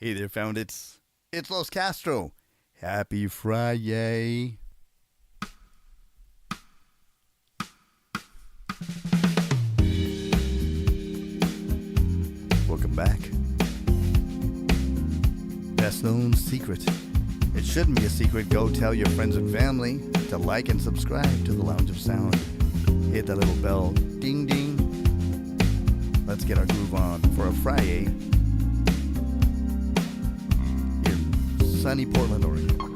Hey there, found it's Los Castro. Happy Friday. Welcome back. Best known secret. It shouldn't be a secret. Go tell your friends and family to like and subscribe to the Lounge of Sound. Hit that little bell. Ding ding. Let's get our groove on for a Friday. Sunny Portland, Oregon.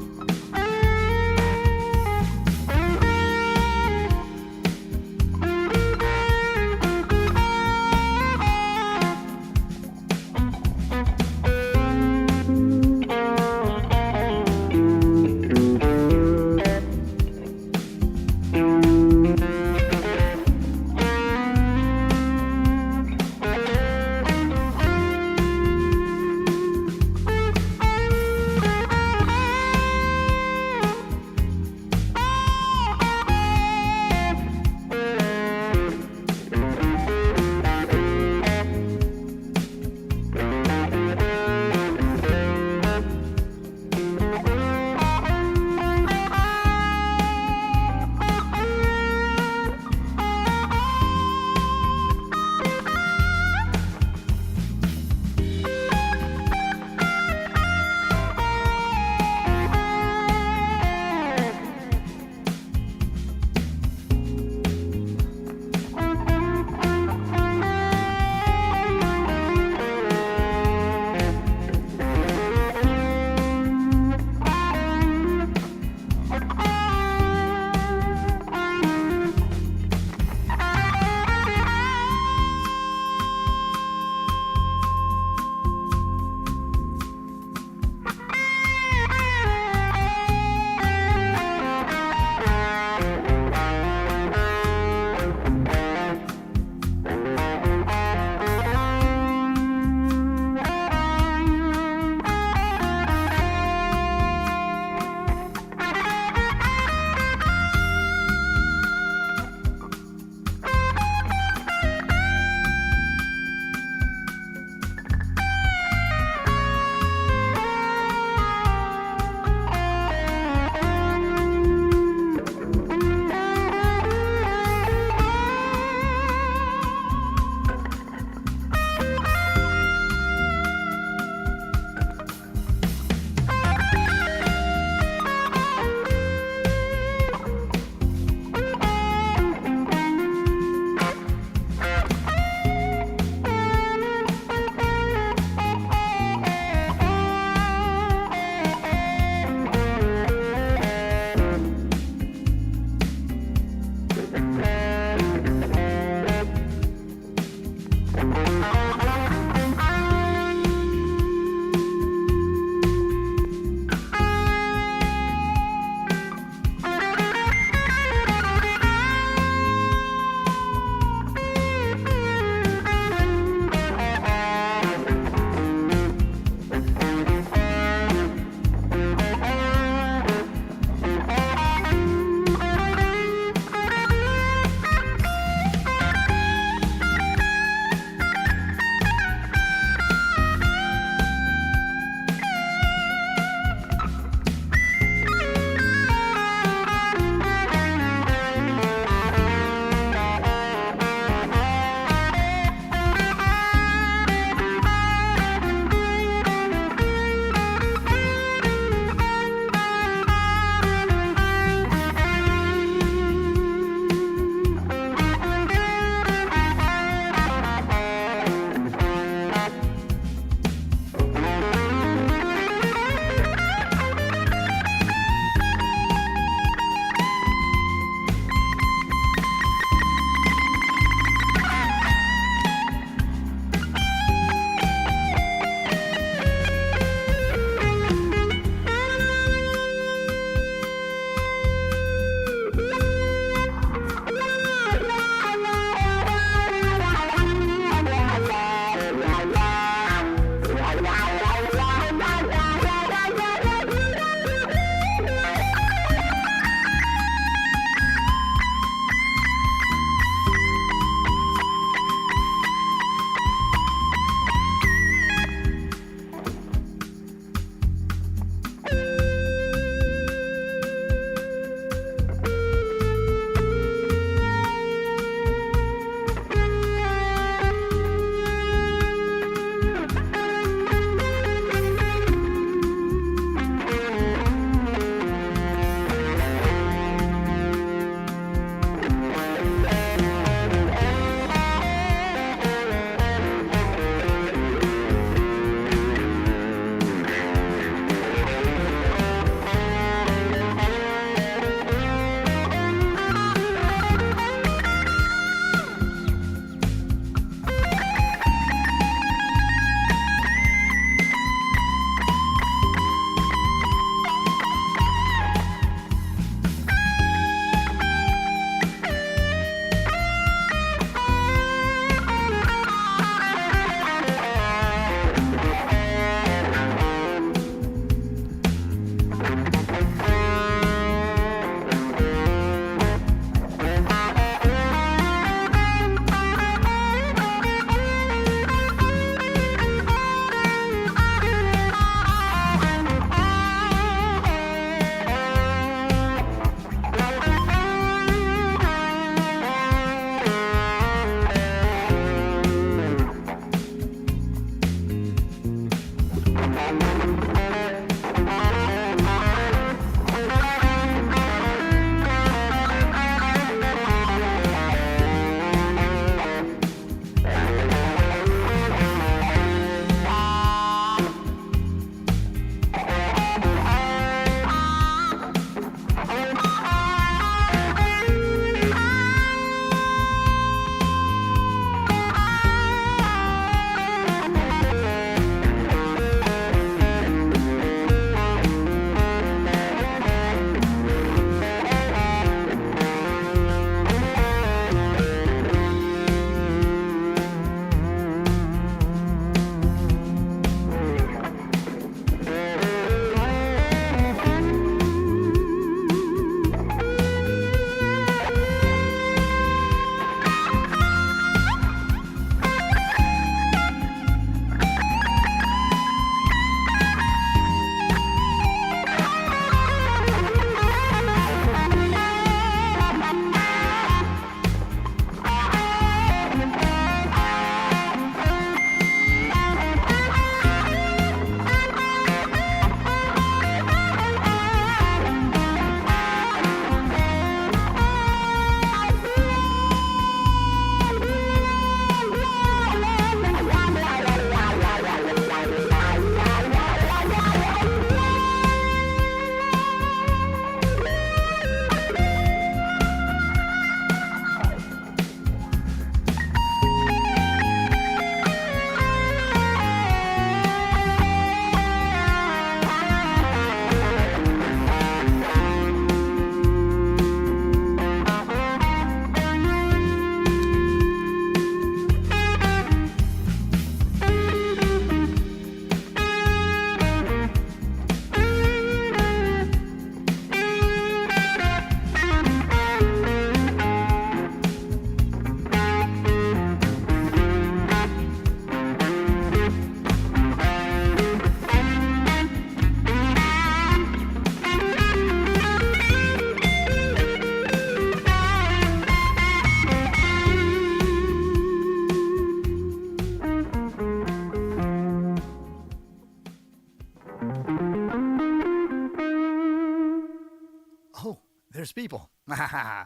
There's people. I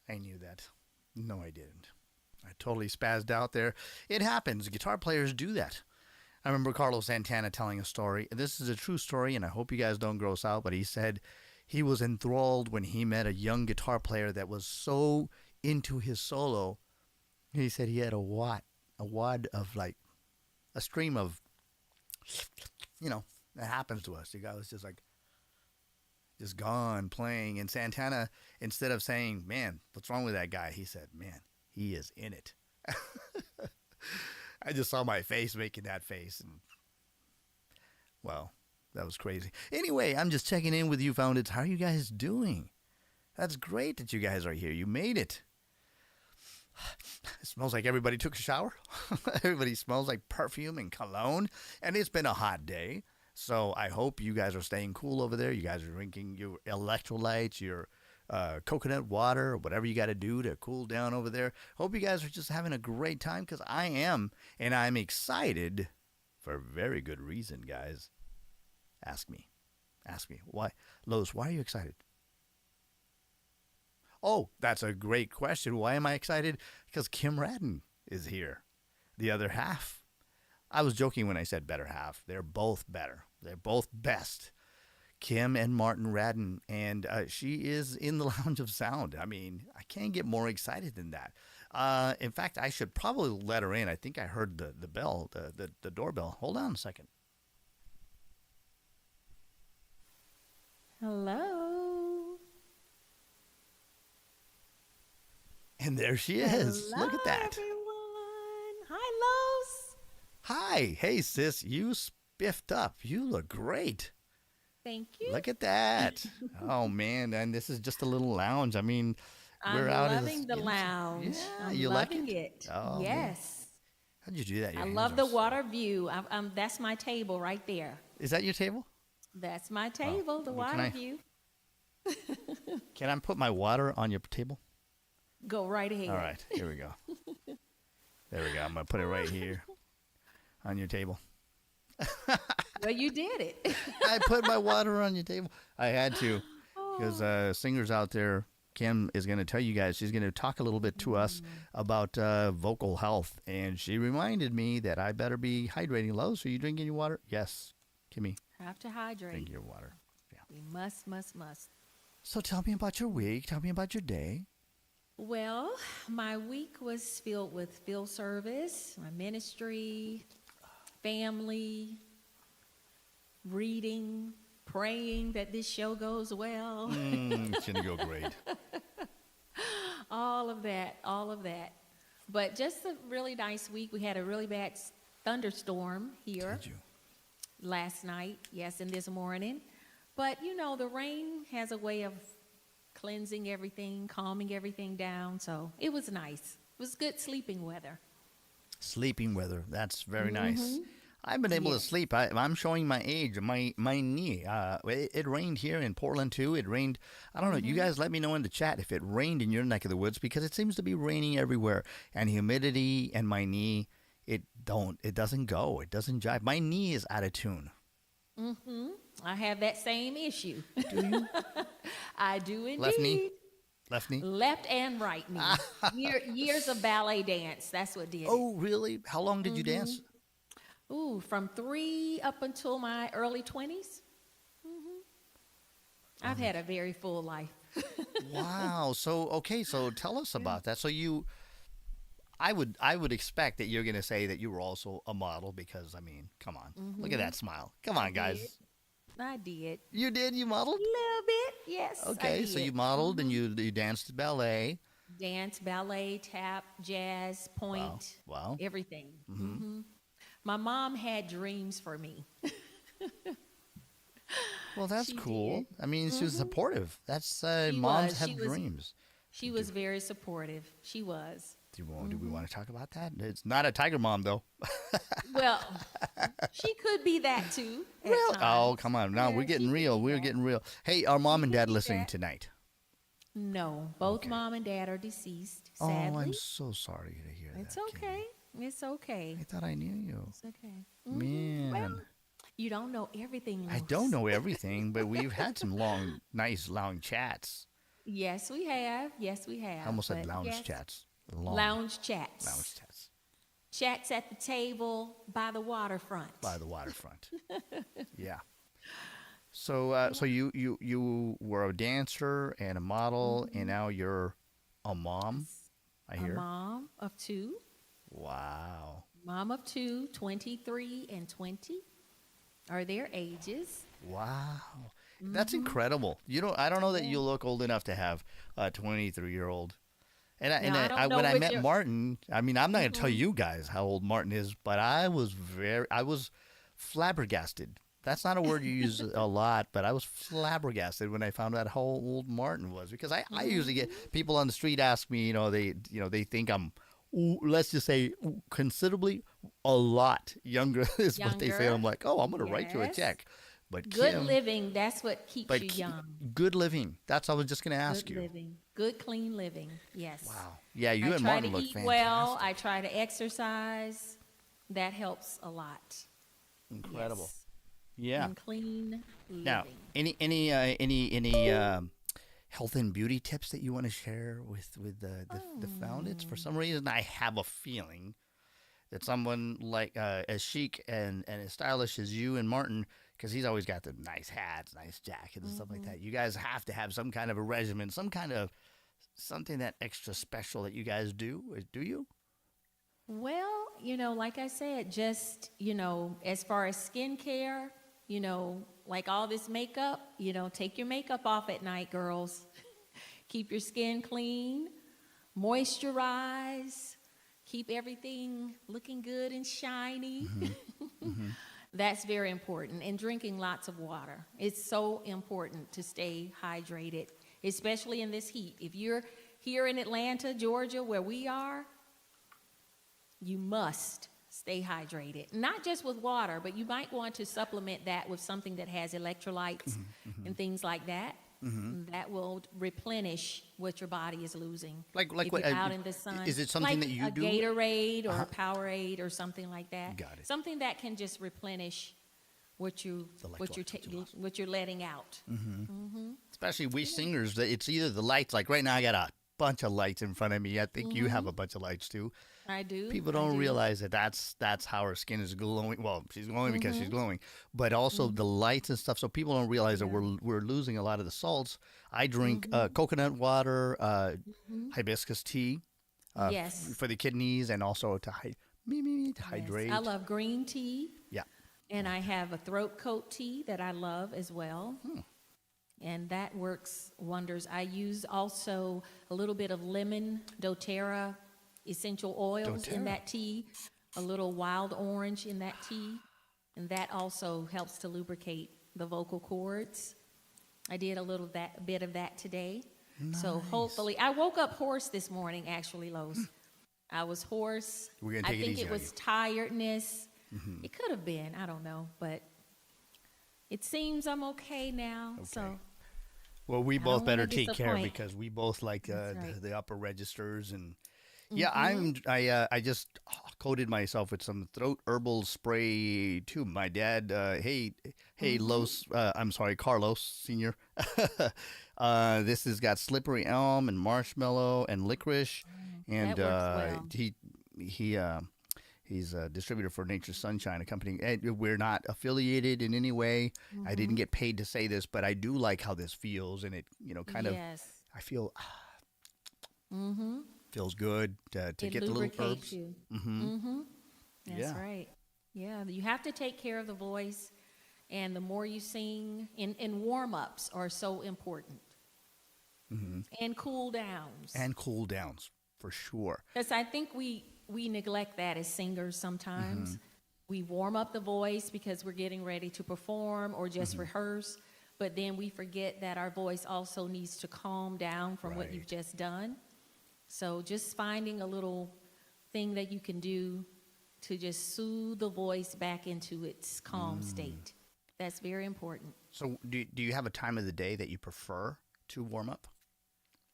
knew that. No, I didn't. I totally spazzed out there. It happens. Guitar players do that. I remember Carlos Santana telling a story. This is a true story, and I hope you guys don't gross out, but he said he was enthralled when he met a young guitar player that was so into his solo. He said he had a wad of like a stream of, that happens to us. The guy was just like, just gone playing. And Santana, instead of saying, man, what's wrong with that guy? He said, man, he is in it. I just saw my face making that face. And, well, that was crazy. Anyway, I'm just checking in with you, Foundeds. How are you guys doing? That's great that you guys are here. You made it. It smells like everybody took a shower. Everybody smells like perfume and cologne. And it's been a hot day. So I hope you guys are staying cool over there. You guys are drinking your electrolytes, your coconut water, or whatever you got to do to cool down over there. Hope you guys are just having a great time, because I am. And I'm excited for very good reason, guys. Ask me. Why? Los, why are you excited? Oh, that's a great question. Why am I excited? Because Kim Radden is here. The other half. I was joking when I said better half. They're both better. They're both best. Kim and Martin Radden. And she is in the Lounge of Sound. I mean, I can't get more excited than that. In fact, I should probably let her in. I think I heard the bell, the doorbell. Hold on a second. Hello. And there she is. Hello, look at that. Everyone. Hi, Los. Hi. Hey, sis. You spiffed up. You look great. Thank you. Look at that. Oh, man. And this is just a little lounge. I mean, we're I'm out loving the lounge. Yeah, I'm you loving like it. Oh, yes. Man. How'd you do that? Your I hands love are the so- water view. That's my table right there. Is that your table? That's my table, the well, water view. Can I put my water on your table? Go right ahead. All right. Here we go. There we go. I'm going to put it right here on your table. Well, you did it. I put my water on your table. I had to, because singers out there, Kim is going to tell you guys, she's going to talk a little bit to us about vocal health. And she reminded me that I better be hydrating. Lows, are you drinking your water? Yes. Kimmy, Have to hydrate. drink your water. Yeah. We must. So tell me about your week. Tell me about your day. Well, my week was filled with field service, my ministry, family, reading, praying that this show goes well. It's going to go great. All of that. But just a really nice week. We had a really bad thunderstorm here Did you? last night, yes, and this morning. But, the rain has a way of cleansing everything, calming everything down. So it was nice. It was good sleeping weather. Sleeping weather. That's very nice. I've been able to sleep. I'm showing my age. My knee. It rained here in Portland too. It rained. I don't know. You guys let me know in the chat if it rained in your neck of the woods, because it seems to be raining everywhere. And humidity and my knee, it doesn't go. It doesn't jive. My knee is out of tune. I have that same issue. Do you? I do indeed. Left knee? Left knee? Left and right knee. Years of ballet dance. That's what did it. Oh, really? How long did you dance? Ooh, from 3 up until my early 20s. I've had a very full life. Wow. So tell us about that. So I would expect that you're going to say that you were also a model, because, I mean, come on. Look at that smile. Come on, guys. I did. You did? You modeled? A little bit, yes. Okay, so you modeled and you danced ballet. Dance, ballet, tap, jazz, point. Wow. Everything. My mom had dreams for me. Well, that's She cool. did. I mean, she was supportive. That's She moms was. have She was- dreams. She was very supportive. She was. Do we want to talk about that? It's not a tiger mom, though. Well, she could be that too. at Real? times. Oh, come on. Now Yeah, we're getting she real. could be We're that. getting real. Hey, are mom and could dad be listening that. tonight? No, both Okay. mom and dad are deceased. Sadly, Oh, I'm so sorry to hear that. it's Kim. okay. It's okay. I thought I knew you. It's okay. Man. Well, You don't know everything, I Los. don't know everything, but we've had some nice long chats. Yes, we have. Yes, we have. I almost said But lounge yes, chats. lounge chats. Lounge chats Chats at the table by the waterfront. by the waterfront. Yeah. So you were a dancer and a model, and now you're a mom. I A hear. mom of two. Wow. Mom of two, 23 and 20 are their ages. Wow. That's incredible. I don't know that you look old enough to have a 23-year-old. And Now, I don't know when I what met your- Martin, I mean, I'm not going to tell you guys how old Martin is, but I was flabbergasted. That's not a word you use a lot, but I was flabbergasted when I found out how old Martin was, because I usually get people on the street ask me, they think I'm, let's just say, considerably a lot younger is what they say. Younger. I'm like, oh, I'm going to write you a Yes. check. But Good Kim, living, that's what keeps but you young. good living. That's what I was just going to ask Good you. living. Good, clean living. Yes. Wow. Yeah, you I and try Martin to look eat fantastic. well. I try to exercise. That helps a lot. Incredible. Yes. Yeah. And clean living. Now, any health and beauty tips that you want to share with the founders? For some reason, I have a feeling that someone like as chic and as stylish as you and Martin, because he's always got the nice hats, nice jackets, and stuff like that. You guys have to have some kind of a regimen, something that extra special that you guys do. Do you? Well, like I said, just, as far as skincare, like all this makeup, take your makeup off at night, girls. Keep your skin clean, moisturize, keep everything looking good and shiny. That's very important. And drinking lots of water. It's so important to stay hydrated, especially in this heat. If you're here in Atlanta, Georgia, where we are, you must stay hydrated. Not just with water, but you might want to supplement that with something that has electrolytes and things like that. That will replenish what your body is losing. Like if what? you're out in the sun. Is it something like that you do? a Gatorade or a Powerade or something like that. Got it. Something that can just replenish what you The what you're electrolytes, you lost. what you're letting out. Especially we singers, it's either the lights. Like right now, I got a bunch of lights in front of me. I think you have a bunch of lights too. I do. People I don't do. realize that's how her skin is glowing. Well, she's glowing because she's glowing, but also the lights and stuff. So people don't realize that we're losing a lot of the salts. I drink coconut water, hibiscus tea, Yes. for the kidneys, and also to Yes. hydrate. I love green tea. Yeah. And I have a throat coat tea that I love as well. And that works wonders. I use also a little bit of lemon, doTERRA essential oils in doTERRA. that tea, a little wild orange in that tea. And that also helps to lubricate the vocal cords. I did a little bit of that today. So hopefully, I woke up hoarse this morning, actually, Los. I was hoarse. We're gonna I take it think easy it on was you. tiredness. It could have been. I don't know, but it seems I'm okay now. So Well, we I both don't better wanna take care disappoint. because we both like That's right. the upper registers, and I just coated myself with some throat herbal spray too. My dad, hey I'm sorry, Carlos Senior. This has got slippery elm and marshmallow and licorice, and that works well. he's a distributor for Nature's Sunshine, a company. We're not affiliated in any way. I didn't get paid to say this, but I do like how this feels, and it kind of yes. I feel feels good to It get the little lubricates herbs. you. That's Yeah. right. Yeah, you have to take care of the voice, and the more you sing, and warm-ups are so important. And cool downs. And cool downs for sure. Because I think we neglect that as singers sometimes. We warm up the voice because we're getting ready to perform or just rehearse, but then we forget that our voice also needs to calm down from what you've Right. just done. So just finding a little thing that you can do to just soothe the voice back into its calm state. That's very important. So do you have a time of the day that you prefer to warm up?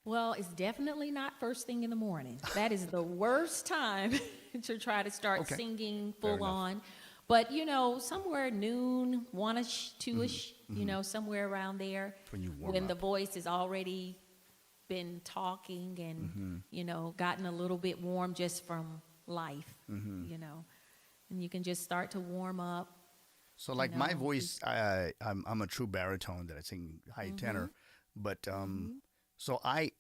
Well, it's definitely not first thing in the morning. That is the worst time to try to start Okay. singing Fair full enough. on. But, you know, somewhere noon, 1-ish, 2-ish, you know, somewhere around there. When you warm when up. the voice has already been talking and, you know, gotten a little bit warm just from life, you know. And you can just start to warm up. So like my know, voice, I'm a true baritone that I sing high tenor, but so I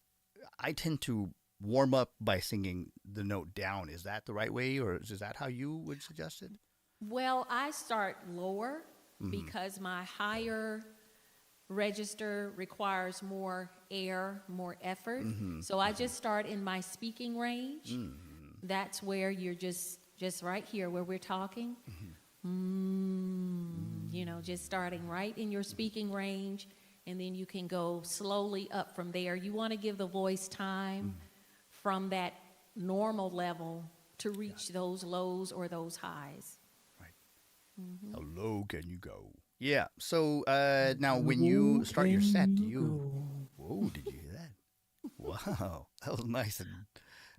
tend to warm up by singing the note down. Is that the right way, or is that how you would suggest it? Well, I start lower because my higher register requires more air, more effort. So I just start in my speaking range. That's where you're just right here where we're talking. You know, just starting right in your speaking range, and then you can go slowly up from there. You want to give the voice time from that normal level to reach those lows or those highs. How low can you go? Yeah. So now, when you start your set, do you? Whoa! Did you hear that? Wow, that was nice and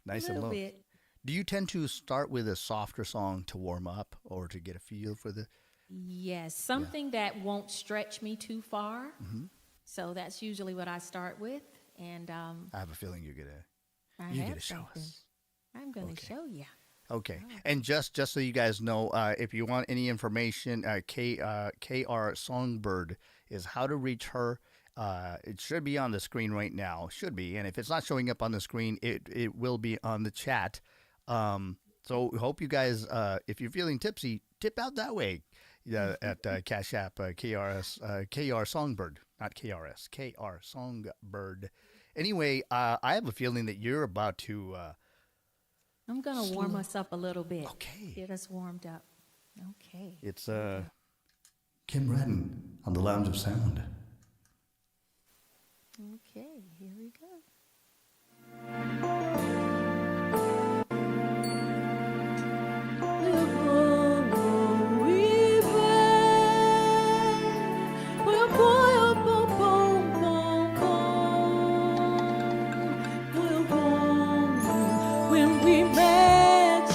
A low. little bit. Do you tend to start with a softer song to warm up, or to get a feel for the? Yes, something that won't stretch me too far. So that's usually what I start with. And I have a feeling you're gonna show something. us. I'm going to show you. Okay, and just so you guys know, if you want any information, KRSongbird is how to reach her. It should be on the screen right now. Should be, and if it's not showing up on the screen, it will be on the chat. So hope you guys, if you're feeling tipsy, tip out that way. At Cash App, KRSongbird, not KRS, KRSongbird. Anyway, I have a feeling that you're about to. I'm going to warm us up a little bit. Okay. Get us warmed up. Okay. It's Kim Radden on the Lounge of Sound. Okay, here we go. When we met,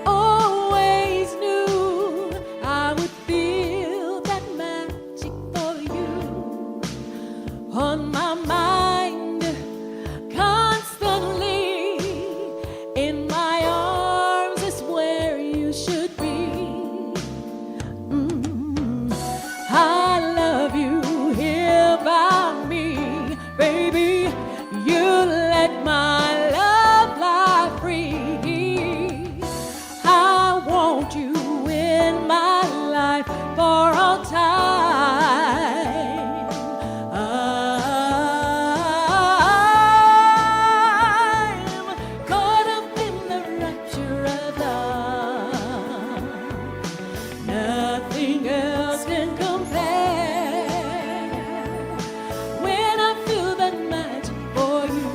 always knew I would feel that magic for you on my mind constantly. In my arms is where you should be. I love you here by me, baby. You let my love fly free. I want you in my life for all time. I'm caught up in the rapture of love. Nothing else can compare. When I feel that magic for you,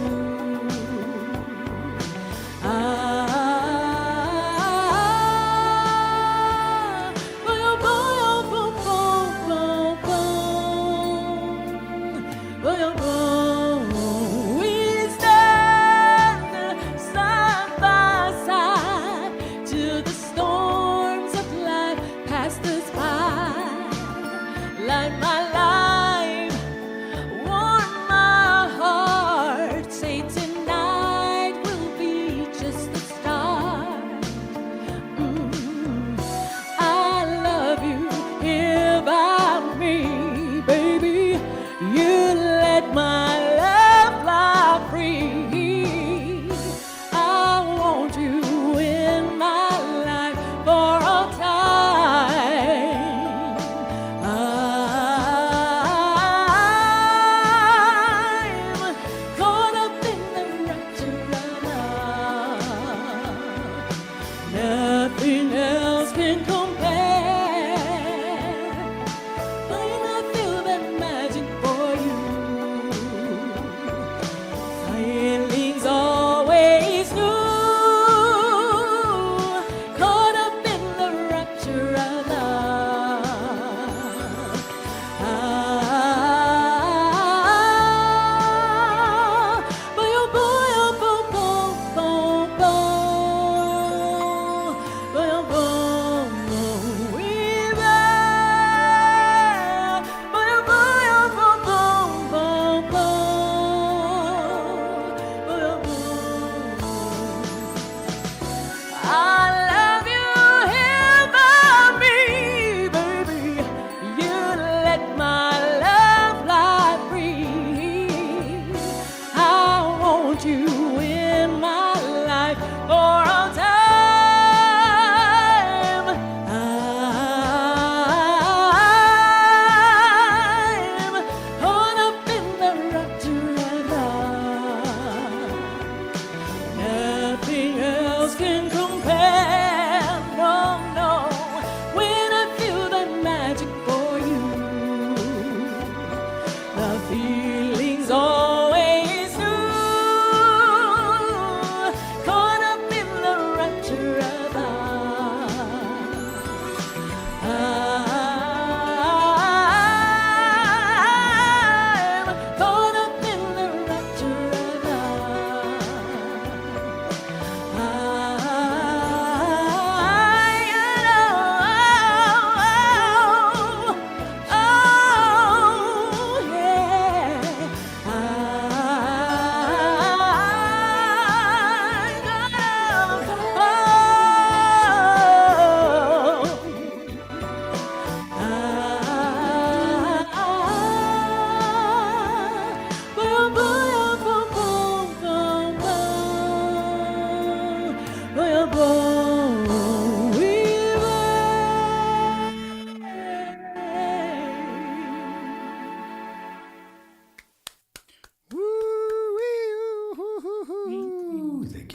boom, boom, boom, boom,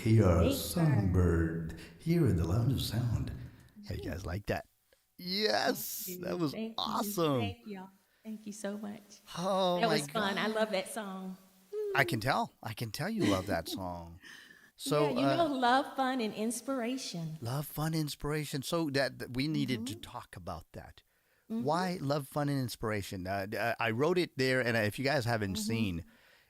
KRSongbird here in the Lounge of Sound. How you guys like that? Yes, that was awesome. Thank you. Thank you so much. Oh, That my was fun. God. I love that song. I can tell. I can tell you love that song. So, yeah, love, fun, and inspiration. love, fun, inspiration. So that we needed to talk about that. Why love, fun, and inspiration? I wrote it there, and if you guys haven't seen,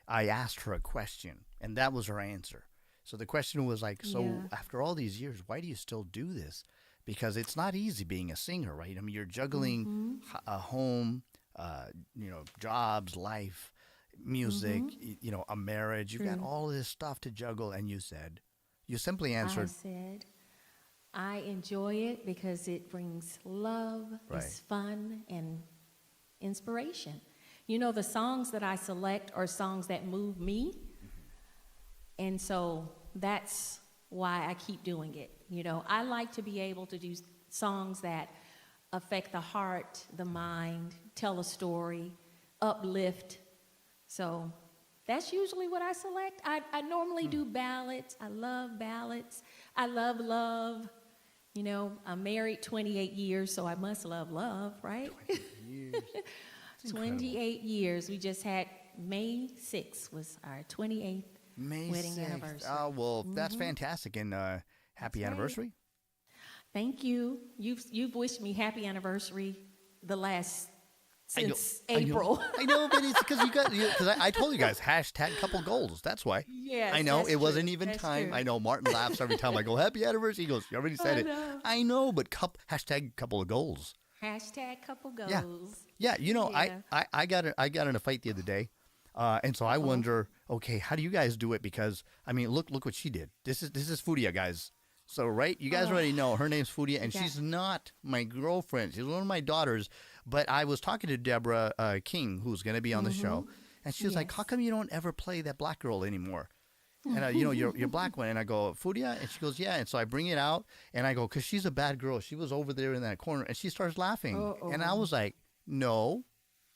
I asked her a question, and that was her answer. So the question was like, after all these years, why do you still do this? Because it's not easy being a singer, right? I mean, you're juggling a home, jobs, life, music, a marriage. You've got all this stuff to juggle, and you simply answered. I said, I enjoy it because it brings love, it's fun, and inspiration. The songs that I select are songs that move me. And so that's why I keep doing it. I like to be able to do songs that affect the heart, the mind, tell a story, uplift. So that's usually what I select. I normally do ballads. I love ballads. I love love. I'm married 28 years, so I must love love, right? 28 years. 28 years. We just had May 6th was our 28th May wedding 6th. anniversary. Oh, well, that's fantastic. And happy anniversary. Thank you. You've wished me happy anniversary since April. I know, but it's because because I told you guys, hashtag couple goals. That's why. Yes, I know that's it wasn't true. even That's time. true. I know Martin laughs every time I go happy anniversary. He goes, you already said it. know. I know, but hashtag couple of goals. Hashtag couple goals. Yeah, Yeah. I got in a fight the other day, and so I wonder, okay, how do you guys do it? Because I mean, look what she did. This is Fudia, guys. So right, you guys already know her name's Fudia, and she's not my girlfriend. She's one of my daughters. But I was talking to Deborah King, who's going to be on the show, and she was like, "How come you don't ever play that black girl anymore?" And your black one. And I go, "Fudia," and she goes, "Yeah." And so I bring it out, and I go, "'Cause she's a bad girl. She was over there in that corner," and she starts laughing, and I was like, "No,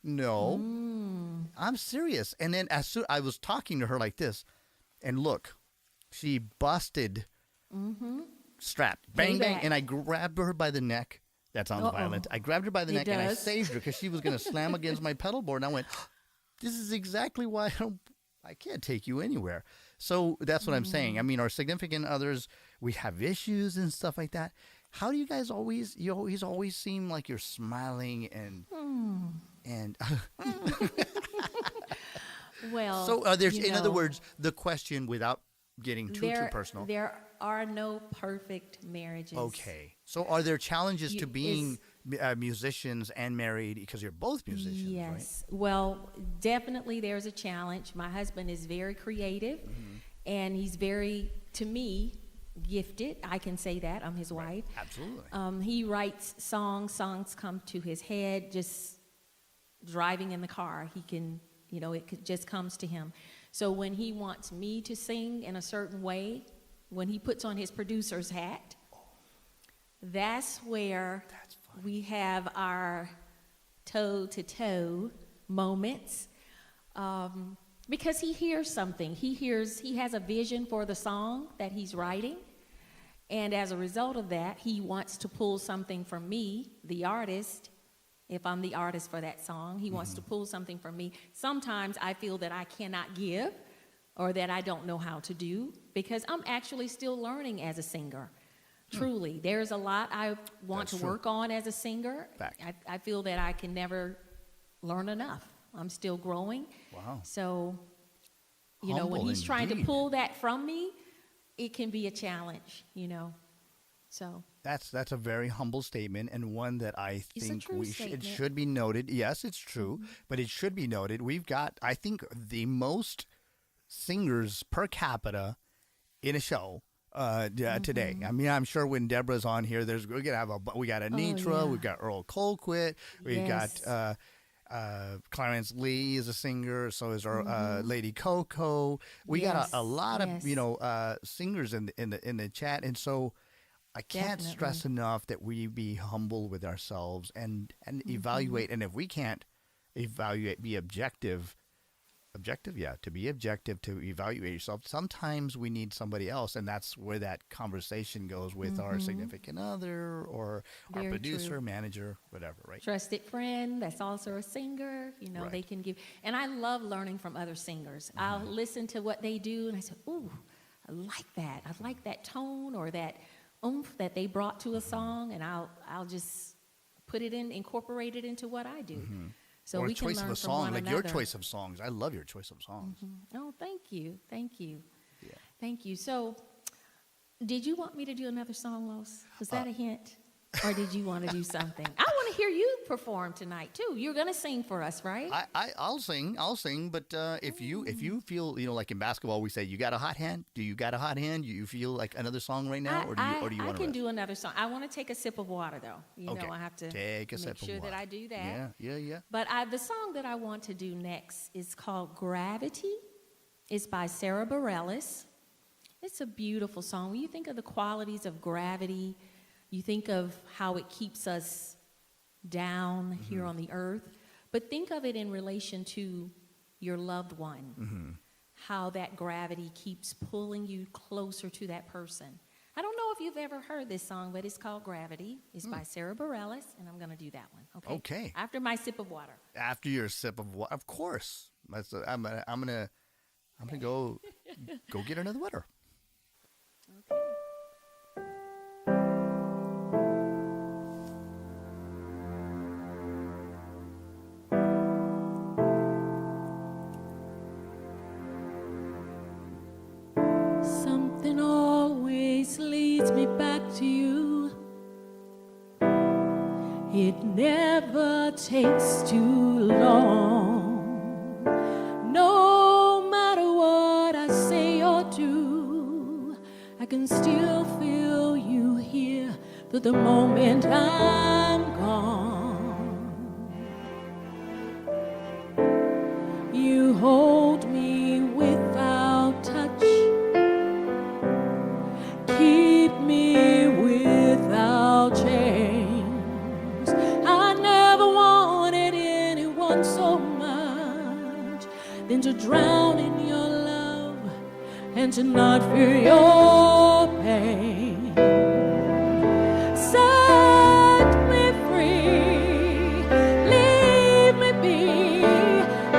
I'm serious." And then as soon I was talking to her like this, and look, she busted, strapped, bang bang, and I grabbed her by the neck. That sounds violent. I grabbed her by the neck and I saved her because she was going to slam against my pedal board. And I went, "This is exactly why I can't take you anywhere." So that's what I'm saying. I mean, our significant others, we have issues and stuff like that. How do you guys always seem like you're smiling and Well, so there's, in other words, the question without getting too personal. There are no perfect marriages. Okay. So are there challenges to being musicians and married because you're both musicians, Yes. Right? Well, definitely there's a challenge. My husband is very creative, and he's very, to me, gifted. I can say that. I'm his wife. Absolutely. He writes songs. Songs come to his head just driving in the car. He can, just comes to him. So when he wants me to sing in a certain way, when he puts on his producer's hat, that's where we have our toe-to-toe moments, because he hears something. He has a vision for the song that he's writing, and as a result of that, he wants to pull something from me, the artist. If I'm the artist for that song, he wants to pull something from me. Sometimes I feel that I cannot give or that I don't know how to do because I'm actually still learning as a singer. Truly, there's a lot I want to work on as a singer. I feel that I can never learn enough. I'm still growing. Wow. So, Humble when he's trying to indeed. pull that from me, it can be a challenge, So That's a very humble statement and one that I think it should be noted. Yes, it's true, but it should be noted. We've got, I think, the most singers per capita in a show today. I mean, I'm sure when Deborah's on here, we got Anitra, we've got Earl Colquitt, we've got Clarence Lee is a singer, so is our Lady Coco. We got a lot of singers in the chat, and so I can't stress enough that we be humble with ourselves and evaluate. And if we can't evaluate, be objective, objective, yeah, to be objective, to evaluate yourself. Sometimes we need somebody else, and that's where that conversation goes with our significant other or our Very producer, true. manager, whatever, right? Trusted friend that's also a singer, you know, Right. they can give. And I love learning from other singers. I'll listen to what they do, and I say, ooh, I like that. I like that tone or that oomph that they brought to a song, and I'll just put it in, incorporate it into what I do. So or we can choice learn of a from song, one like another. your choice of songs. I love your choice of songs. Oh, thank you. Thank you. Yeah. Thank you. So, did you want me to do another song, Los? Was that a hint? Or did you want to do something? I want to hear you perform tonight, too. You're going to sing for us, right? I'll sing, but if you feel, like in basketball we say you got a hot hand. Do you got a hot hand? Do you feel like another song right now, or do you I want to can do another song. I want to take a sip of water, though. You Okay. know, I have to Take a make sip of sure that water. I do that. Yeah. But the song that I want to do next is called Gravity. It's by Sarah Bareilles. It's a beautiful song. When you think of the qualities of gravity, you think of how it keeps us down here on the earth. But think of it in relation to your loved one, how that gravity keeps pulling you closer to that person. I don't know if you've ever heard this song, but it's called Gravity. It's by Sarah Bareilles, and I'm going to do that one. Okay. Okay. After my sip of water. After your sip of water, of course. I'm gonna go get another water. Okay. Something always leads me back to you. It never takes too long. No matter what I say or do, I can still feel you here for the moment I'm gone. You hold me without touch, keep me without chains. I never wanted anyone so much than to drown in your love and to not fear your pain. Set me free, leave me be.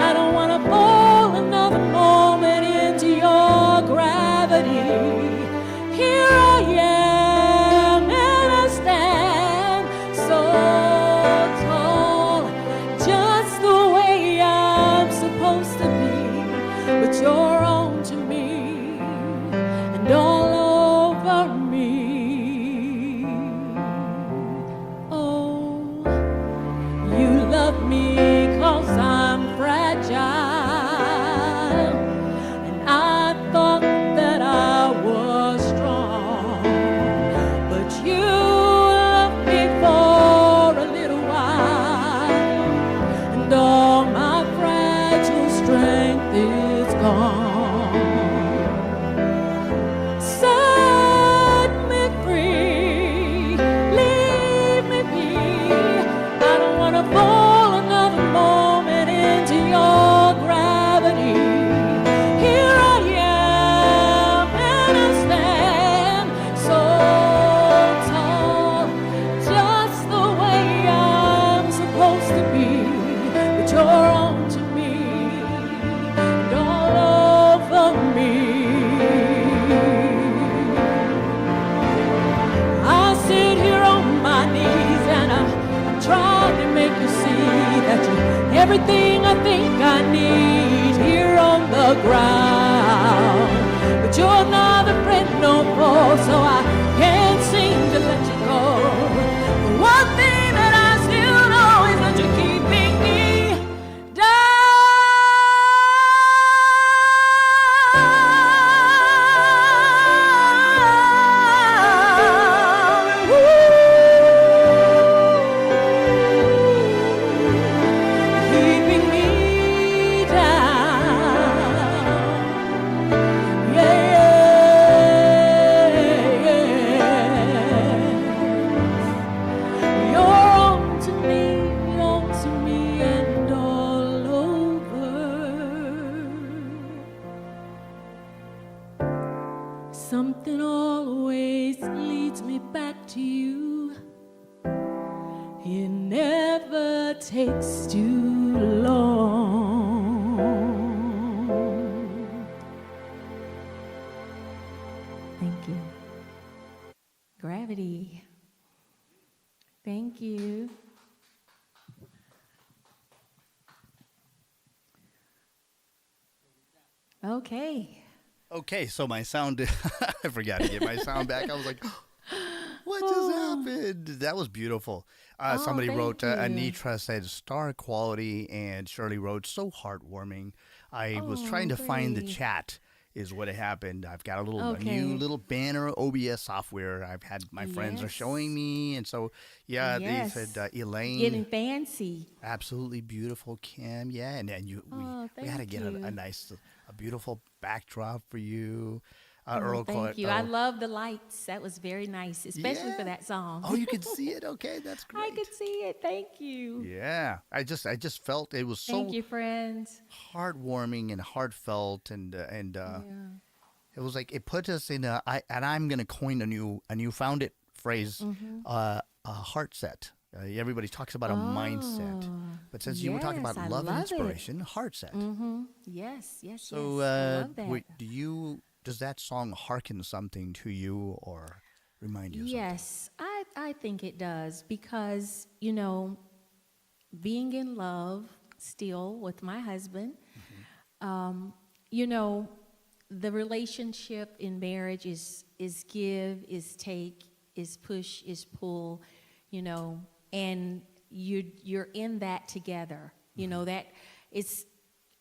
I don't want to fall another moment into your gravity. Here I am, and I stand so tall, just the way I'm supposed to be. But you're on to me and all over me. Oh, you love me 'cause I'm fragile. I thought that I was strong, but you left me for a little while, and all my fragile strength is gone. Set me free, leave me be. I don't want to fall another moment into your gravity. Here I am, and I stand so tall, just the way I'm supposed to be. But you're on to me and all over me. I sit here on my knees and I'm trying to make you see that you're everything I think I need here on the ground. But you're not a friend no more, so I can't seem to let you go. The one thing that I still know is that you're keeping me down. Keeping me down. Yeah. but takes too long. Thank you. Gravity. Thank you. Okay. Okay, so my sound, I forgot to get my sound back. I was like, what just happened? That was beautiful. Somebody thank wrote, you. Anitra said, star quality, and Shirley wrote, so heartwarming. I was trying to find the great. chat is what happened. I've got a Okay. new little banner OBS software. I've had my friends are Yes. showing me, and so Yes. they said Elaine, Getting fancy. absolutely beautiful, Kim. Yeah, and then we had to thank get you. a beautiful backdrop for you. Earl Thank called- you. I love the lights. That was very nice, especially for Yeah. that song. Oh, you could see it. Okay, that's great. I could see it. Thank you. Yeah, I just felt it was so Thank you, friends. heartwarming and heartfelt, and Yeah. it was like it put us in I'm gonna coin a new found it phrase, Mm-hmm. a heart set. Everybody talks about a mindset, but since you were talking yes, about I love and love it. inspiration, heart set. Mm-hmm. Yes, yes, So, yes. I love that. wait, does that song harken something to you or remind you of something? Yes, I think it does because, being in love still with my husband, the relationship in marriage is give, is take, is push, is pull, and you're in that together. That it's,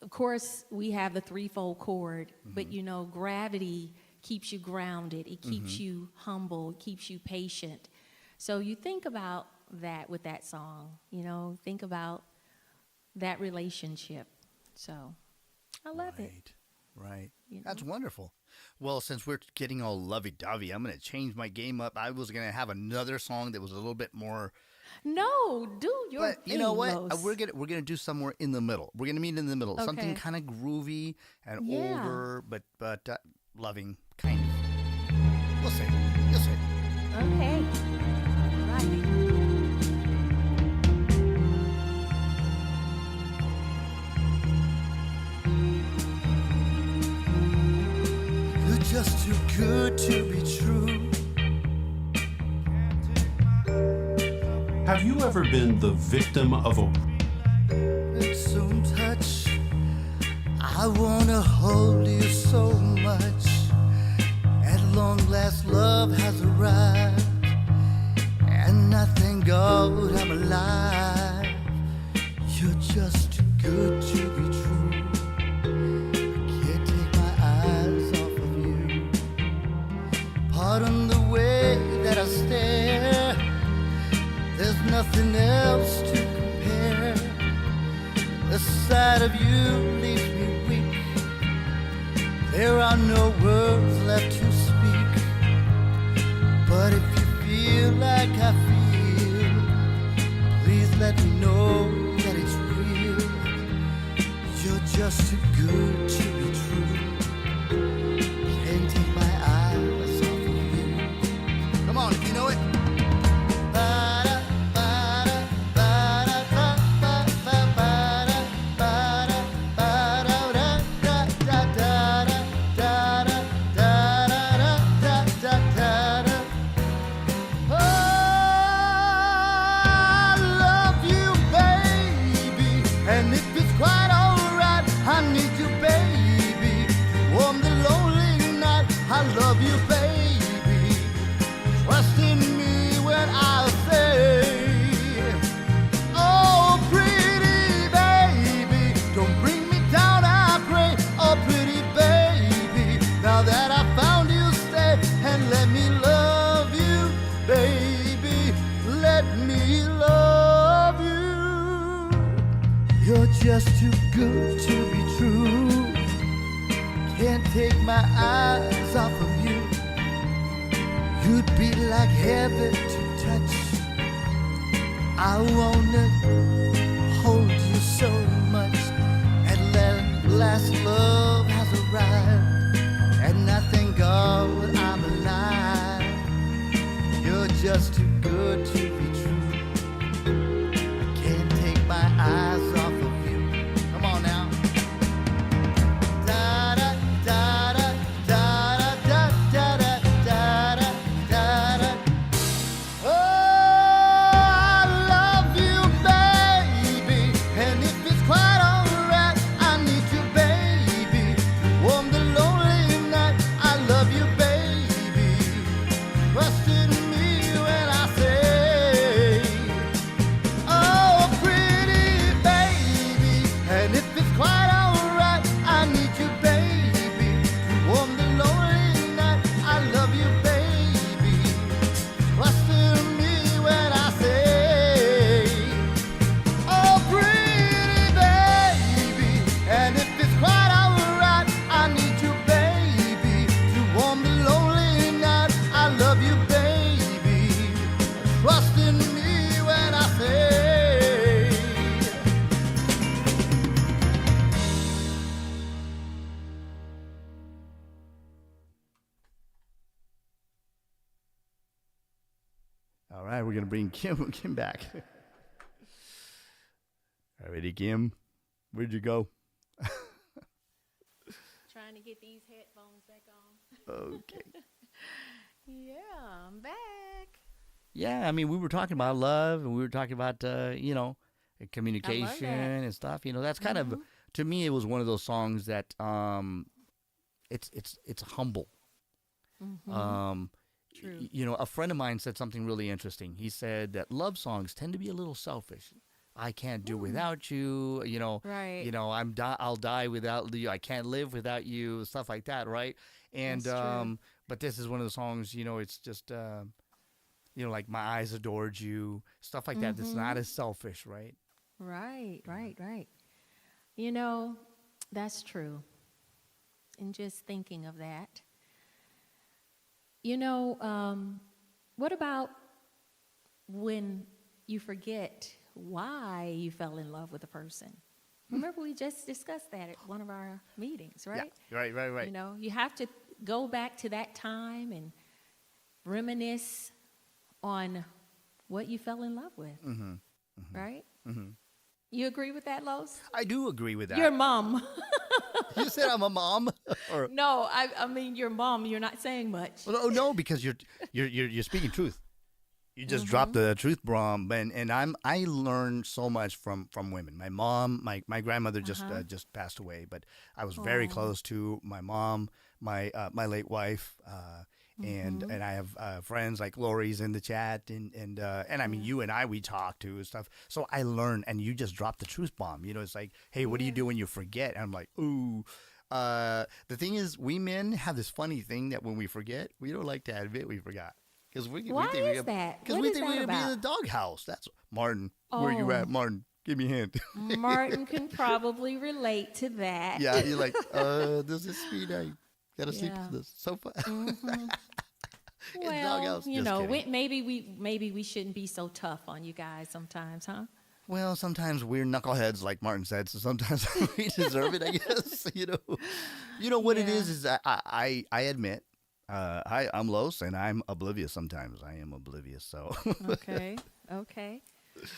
of course, we have the threefold chord, but gravity keeps you grounded. It keeps you humble. It keeps you patient. So you think about that with that song. Think about that relationship. So I love it. Right. You That's wonderful. Well, since we're getting all lovey-dovey, I'm going to change my game up. I was going to have another song that was a little bit more. No, do your But thing, you know what? Los. We're gonna do somewhere in the middle. We're gonna meet in the middle. Something Okay. kind of groovy and Yeah. older, but loving, kind of. We'll see. You'll see. Okay. All right. You're just too good to be true. Have you ever been the victim of a It's so touch. I wanna hold you so much. At long last, love has arrived, and I thank God I'm alive. You're just too good to be true. I can't take my eyes off of you. Pardon the way that I stare. There's nothing else to compare. The sight of you leaves me weak. There are no words left to speak. But if you feel like I feel, please let me know that it's real. You're just too good to be true. Can't take my eyes off of you. Come on, if you know it. I love you, baby. Trust in me when I say, oh, pretty baby, don't bring me down, I pray. Oh, pretty baby, now that I found you, stay and let me love you, baby. Let me love you. You're just too good to be true. Can't take my eyes off of you. You'd be like heaven to touch. I wanna hold you so much. At last love has arrived, and I thank God I'm alive. You're just too good to be true. I can't take we're going to bring Kim back. Alrighty, Kim. Where'd you go? Trying to get these headphones back on. Okay. Yeah, I'm back. Yeah, I mean, we were talking about love, and we were talking about, communication and stuff. That's kind of, to me, it was one of those songs that, it's humble. True. A friend of mine said something really interesting. He said that love songs tend to be a little selfish. I can't do without you. Right. I'll die without you. I can't live without you. Stuff like that, right? And That's true. but this is one of the songs. It's just like My Eyes Adored You. Stuff like that. That's not as selfish, right? Right. That's true. And just thinking of that. What about when you forget why you fell in love with a person? Remember, we just discussed that at one of our meetings, right? Yeah, right. You have to go back to that time and reminisce on what you fell in love with, right? You agree with that, Los? I do agree with that. Your mom. You said I'm a mom? Or No, I mean your mom. You're not saying much. well, no, because you're speaking truth. You just dropped the truth bomb, and I learned so much from women. My mom, my grandmother just passed away, but I was very close to my mom, my late wife, and I have friends like Lori's in the chat, and I mean you and we talk too and stuff. So I learned, and you just dropped the truth bomb. It's like, hey, what do you do when you forget? And I'm like, ooh. The thing is, we men have this funny thing that when we forget, we don't like to admit we forgot. Why is that? Because What we is think that we're going to be in the about? doghouse. That's Martin. Where you at, Martin? Give me a hint. Martin can probably relate to that. Yeah, you're like, does this mean I got to sleep Yeah. on the sofa? It's Well, doghouse. Just kidding. maybe we shouldn't be so tough on you guys sometimes, huh? Well, sometimes we're knuckleheads, like Martin said, so sometimes we deserve it, I guess. You know what it Yeah. is I admit, I'm Los, and I'm oblivious sometimes. I am oblivious, so. Okay.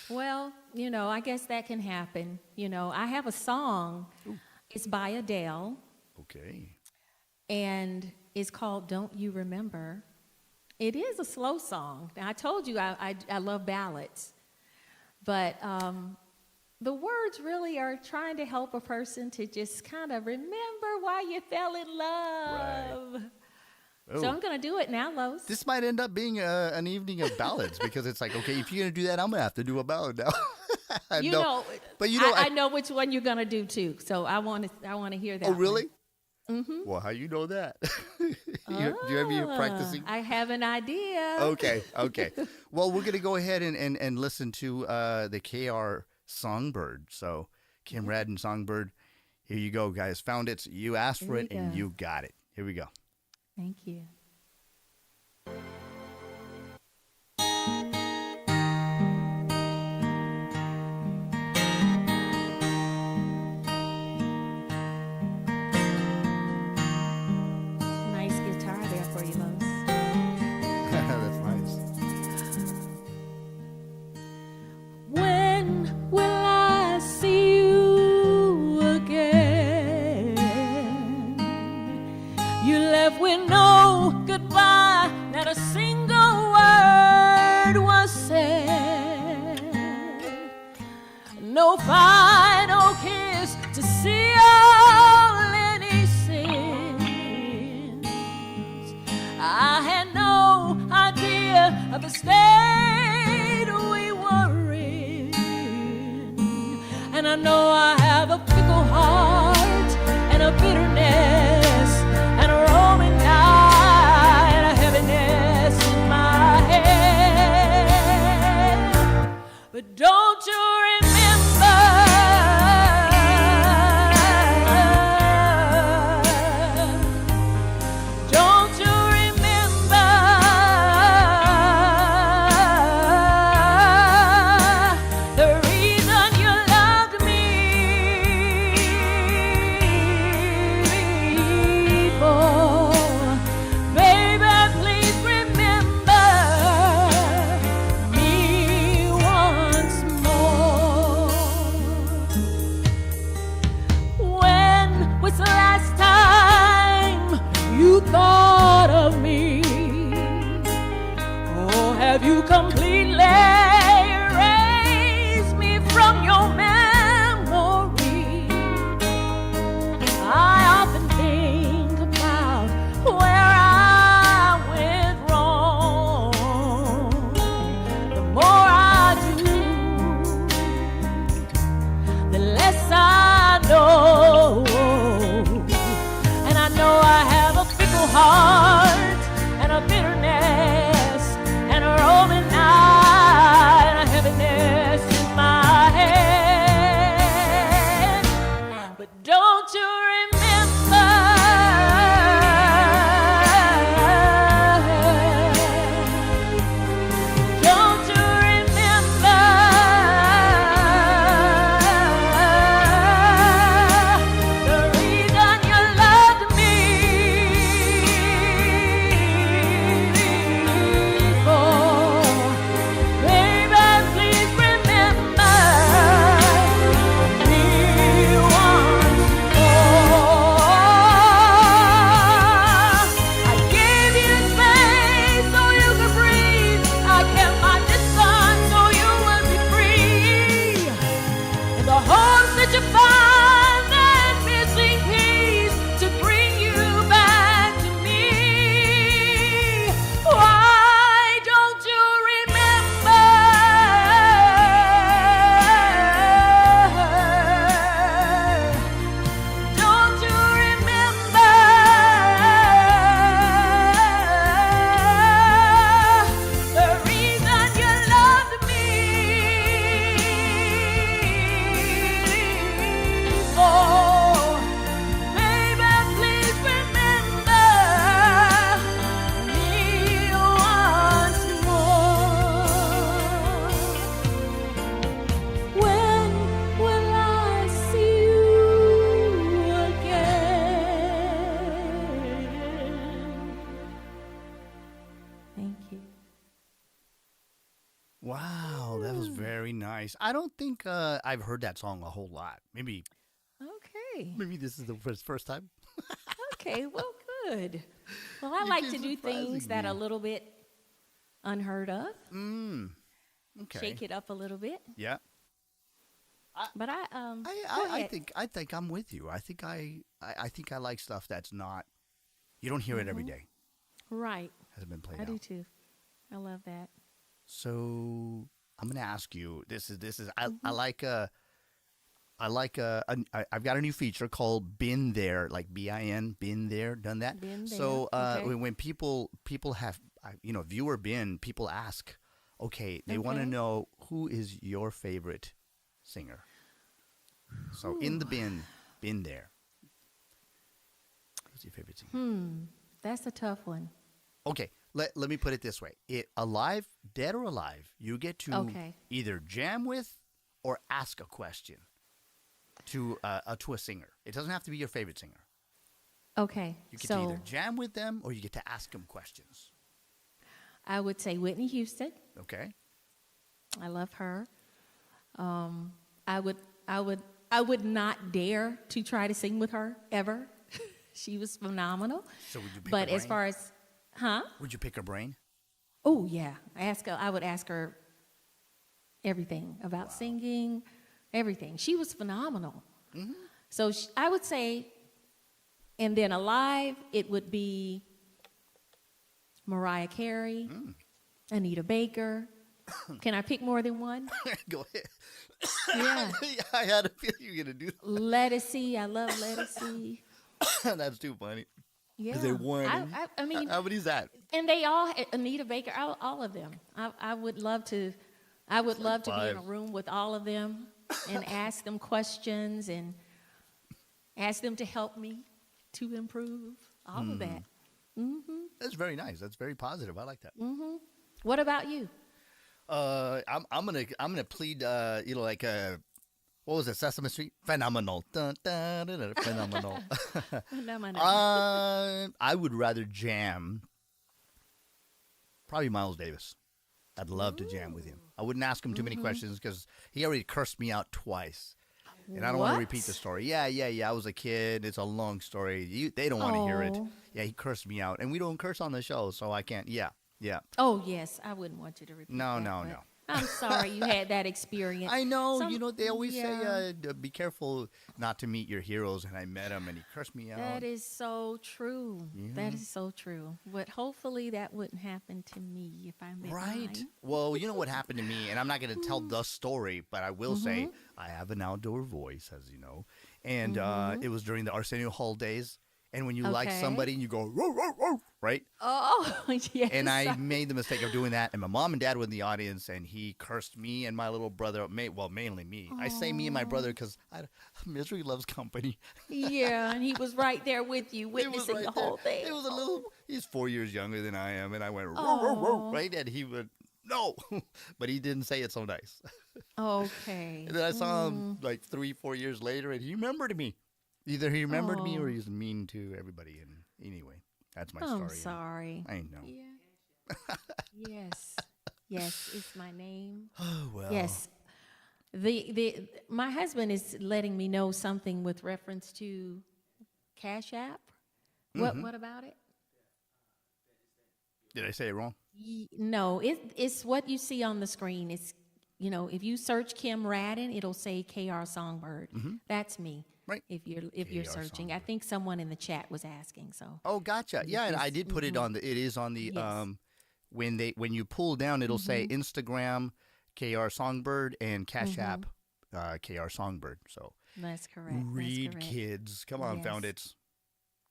Well, I guess that can happen. I have a song. It's by Adele, Okay. and it's called "Don't You Remember." It is a slow song. Now, I told you I love ballads, but the words really are trying to help a person to just kind of remember why you fell in love. So I'm going to do it now, Los. This might end up being an evening of ballads because it's like, okay, if you're going to do that, I'm going to have to do a ballad now. I know which one you're going to do too. So I want to hear that. Oh, really? Mm-hmm. Well, how you know that? Do you have you practicing? I have an idea. Okay. Well, we're going to go ahead and listen to the KRSongbird. So Kim Radden Songbird. Here you go, guys. Found it. You asked for it, and you got it. Here we go. Thank you. Nice guitar there for you, Los. That's nice. When will I see you again? You left with no goodbye, not a single word was said. No final kiss to seal any sins. I had no idea of the state we were in, and I know I have a fickle heart and a bitterness and a roaming eye and a heaviness in my head. But don't you don't you remember? The reason you loved me before? Baby, please remember me. nice. I don't think I've heard that song a whole lot. Maybe Okay. this is the first time. Okay. Well, good. Well, I You like keep to do surprising things that are me. a little bit unheard of. Okay. Shake it up a little bit. Yeah. But go I ahead. think I'm with you. I think I like stuff that's not. You don't hear it every day. Right. Hasn't been played I out. do too. I love that. So I'm gonna ask you. I like I've got a new feature called Been There, like BIN, been there, done that. Been So there, okay. when people have viewer bin, people ask, okay, they want to Okay. know who is your favorite singer. So in the been there. Who's your favorite singer? That's a tough one. Okay, let me put it this way: alive, dead or alive, you get to Okay. either jam with or ask a question to a singer. It doesn't have to be your favorite singer. Okay. You get to So either jam with them or you get to ask them questions. I would say Whitney Houston. Okay. I love her. I would not dare to try to sing with her ever. She was phenomenal. So would you pick But her as brain? far as, Would you pick her brain? Oh yeah, I would ask her everything about singing, everything. She was phenomenal. Mm-hmm. So I would say, and then alive, it would be Mariah Carey, Anita Baker. Can I pick more than one? Go ahead. Yeah. I had a feeling you were gonna do Lettucey, I love Lettucey. that. That's too funny. Yeah. Is there one? I mean, How many's that? and they all, Anita Baker, all of them. I would love to be in a five. room with all of them and ask them questions and ask them to help me to improve. All of that. That's very nice. That's very positive. I like that. What about you? I'm gonna plead. Like what was it? Sesame Street. Phenomenal. Dun, dun, dun, dun, phenomenal. I would rather jam. Probably Miles Davis. I'd love to jam with him. I wouldn't ask him too many questions because he already cursed me out twice. And I don't want to What? repeat the story. Yeah. I was a kid. It's a long story. They don't want to hear it. Oh. Yeah, he cursed me out. And we don't curse on the show, so I can't. Yeah. Oh, yes. I wouldn't want you to repeat No, that, no, but no. I'm sorry you had that experience. I know. Some- They always yeah. say, be careful not to meet your heroes. And I met him, and he cursed me out. That is so true. That is so true. But hopefully that wouldn't happen to me if I met Right. mine. Well, you know what happened to me, and I'm not going to tell the story, but I will say I have an outdoor voice, as you know. And it was during the Arsenio Hall days. And when you like Okay. somebody and you go, row, row, row, right? Oh, yes. And I made the mistake of doing that. And my mom and dad were in the audience, and he cursed me and my little brother. Mainly me. I say me and my brother because misery loves company. Yeah, and he was right there with you, It was witnessing right the there. whole thing. It was a little. He's 4 years younger than I am, and I went row, row, row, right, and he would no, but he didn't say it so nice. Okay. And then I saw him like 3-4 years later, and he remembered me. Either he remembered me or he's mean to everybody. And anyway, that's my story. I'm sorry. I know. Yeah. Yes. Yes, it's my name. Oh well. Yes. My husband is letting me know something with reference to Cash App. What about it? Did I say it wrong? No, it's what you see on the screen. It's, if you search Kim Radden, it'll say KRSongbird. That's me. Right. If you're searching, I think someone in the chat was asking. So. Oh, gotcha. Yeah, and I did put it on. It is on the Yes. when you pull down, it'll say Instagram KRSongbird and Cash App KRSongbird. So That's correct. That's read, correct. kids. Come on, Yes. found it.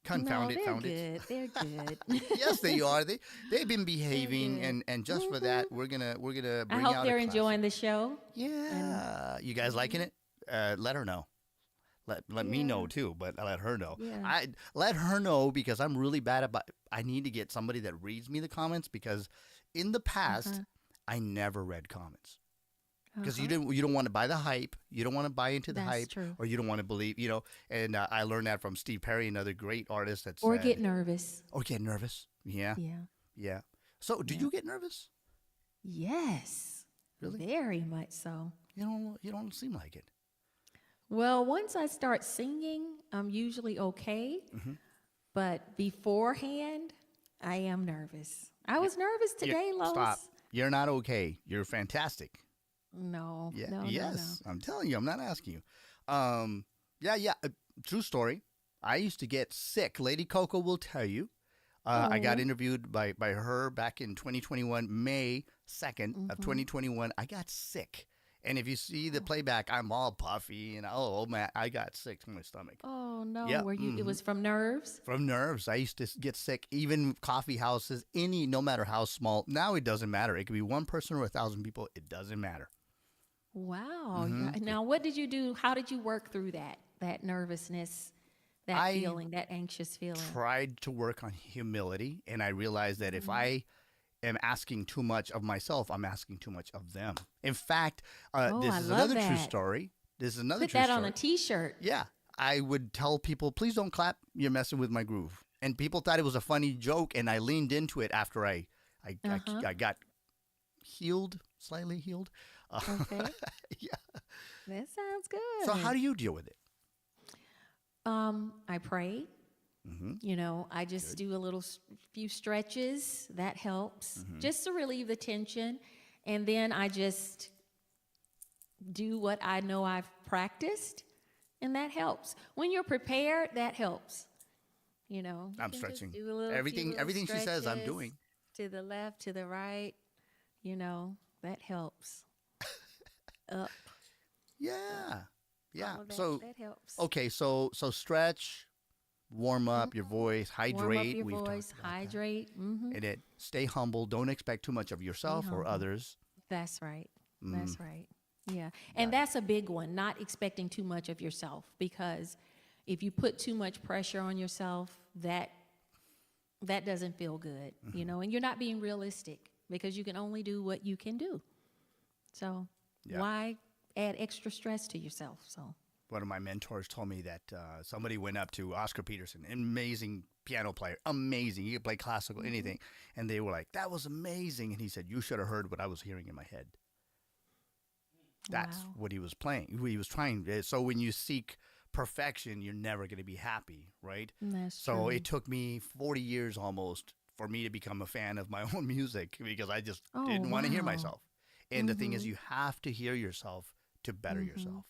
Confound it, they're found good. it. They're good. Yes, they are. They've been behaving, good. and just for that, we're gonna bring I out hope they're a class. enjoying the show. Yeah, you guys liking it? Let her know. Let me know too, but I let her know. Yeah. I let her know because I'm really bad about. I need to get somebody that reads me the comments because in the past I never read comments because you don't want to buy the hype, you don't want to buy into the That's hype, true. or you don't want to believe, And I learned that from Steve Perry, another great artist. That Or said, get nervous. or get nervous. Yeah. Yeah. So, do you get nervous? Yes. Really? Very much so. You don't seem like it. Well, once I start singing, I'm usually okay. But beforehand, I am nervous. I was nervous today, Lois. Stop. You're not okay. You're fantastic. No. Yeah. No, yes. I'm telling you. I'm not asking you. Yeah. True story. I used to get sick. Lady Coco will tell you. I got interviewed by her back in 2021, May 2nd of 2021. I got sick. And if you see the playback, I'm all puffy and oh man, I got sick to my stomach. Oh no, Yep. were you? It was from nerves. From nerves. I used to get sick. Even coffee houses, no matter how small. Now it doesn't matter. It could be one person or 1,000 people. It doesn't matter. Wow. Now, what did you do? How did you work through that nervousness, that feeling, that anxious feeling? Tried to work on humility, and I realized that if I am asking too much of myself, I'm asking too much of them. In fact, this is another true story. This is another Put true that story. on a T-shirt. Yeah. I would tell people, please don't clap. You're messing with my groove. And people thought it was a funny joke, and I leaned into it after I got slightly healed. Okay. Yeah. That sounds good. So how do you deal with it? I pray. I just do a few stretches. That helps, just to relieve the tension. And then I just do what I know I've practiced, and that helps. When you're prepared, that helps. I'm stretching. Do a little, Everything she says, I'm stretches doing. to the left, to the right. That helps. Up. Yeah. All of that, So that helps. okay, so stretch, warm up your voice, hydrate. Warm up your We've voice, talked about hydrate. that. And then stay humble. Don't expect too much of yourself or others. That's right. That's right. Yeah. And that's a big one, not expecting too much of yourself, because if you put too much pressure on yourself, that doesn't feel good, and you're not being realistic, because you can only do what you can do. So why add extra stress to yourself? So one of my mentors told me that somebody went up to Oscar Peterson, an amazing piano player, amazing. He could play classical, anything. And they were like, that was amazing. And he said, you should have heard what I was hearing in my head. That's what he was playing. He was trying. So when you seek perfection, you're never going to be happy, right? that's So true. it took me 40 years almost for me to become a fan of my own music, because I just didn't want to hear myself. And the thing is, you have to hear yourself to better yourself.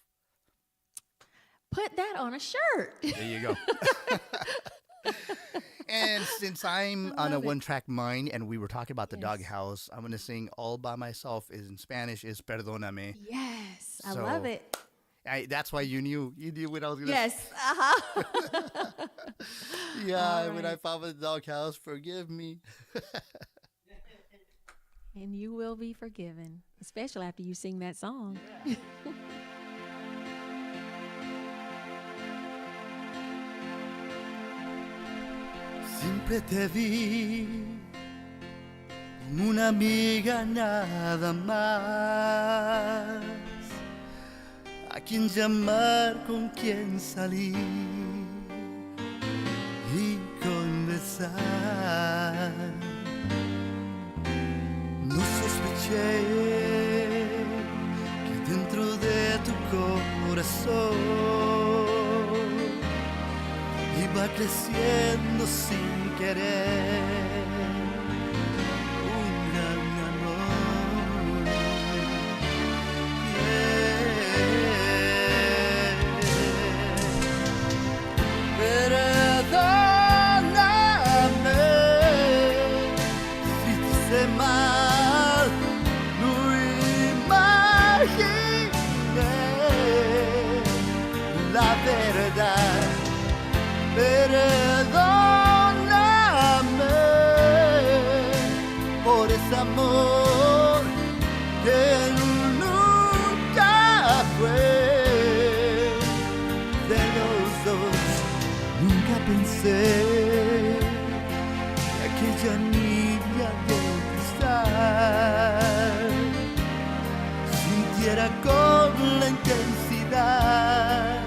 Put that on a shirt. There you go. And since I'm on a one-track mind, and we were talking about the doghouse, I'm going to sing all by myself. In Spanish is Perdoname. Yes, I So, love it. That's why you knew what I was going to Yes. Yeah, All when right. I found the doghouse, forgive me. And you will be forgiven, especially after you sing that song. Siempre te vi como una amiga nada más, a quien llamar, con quien salir y conversar. No sospeché que dentro de tu corazón iba creciendo sin querer un gran amor. Perdóname si te hice mal, no imaginé la verdad. Perdóname por ese amor que nunca fue de los dos. Nunca pensé que aquella niña de cristal sintiera con la intensidad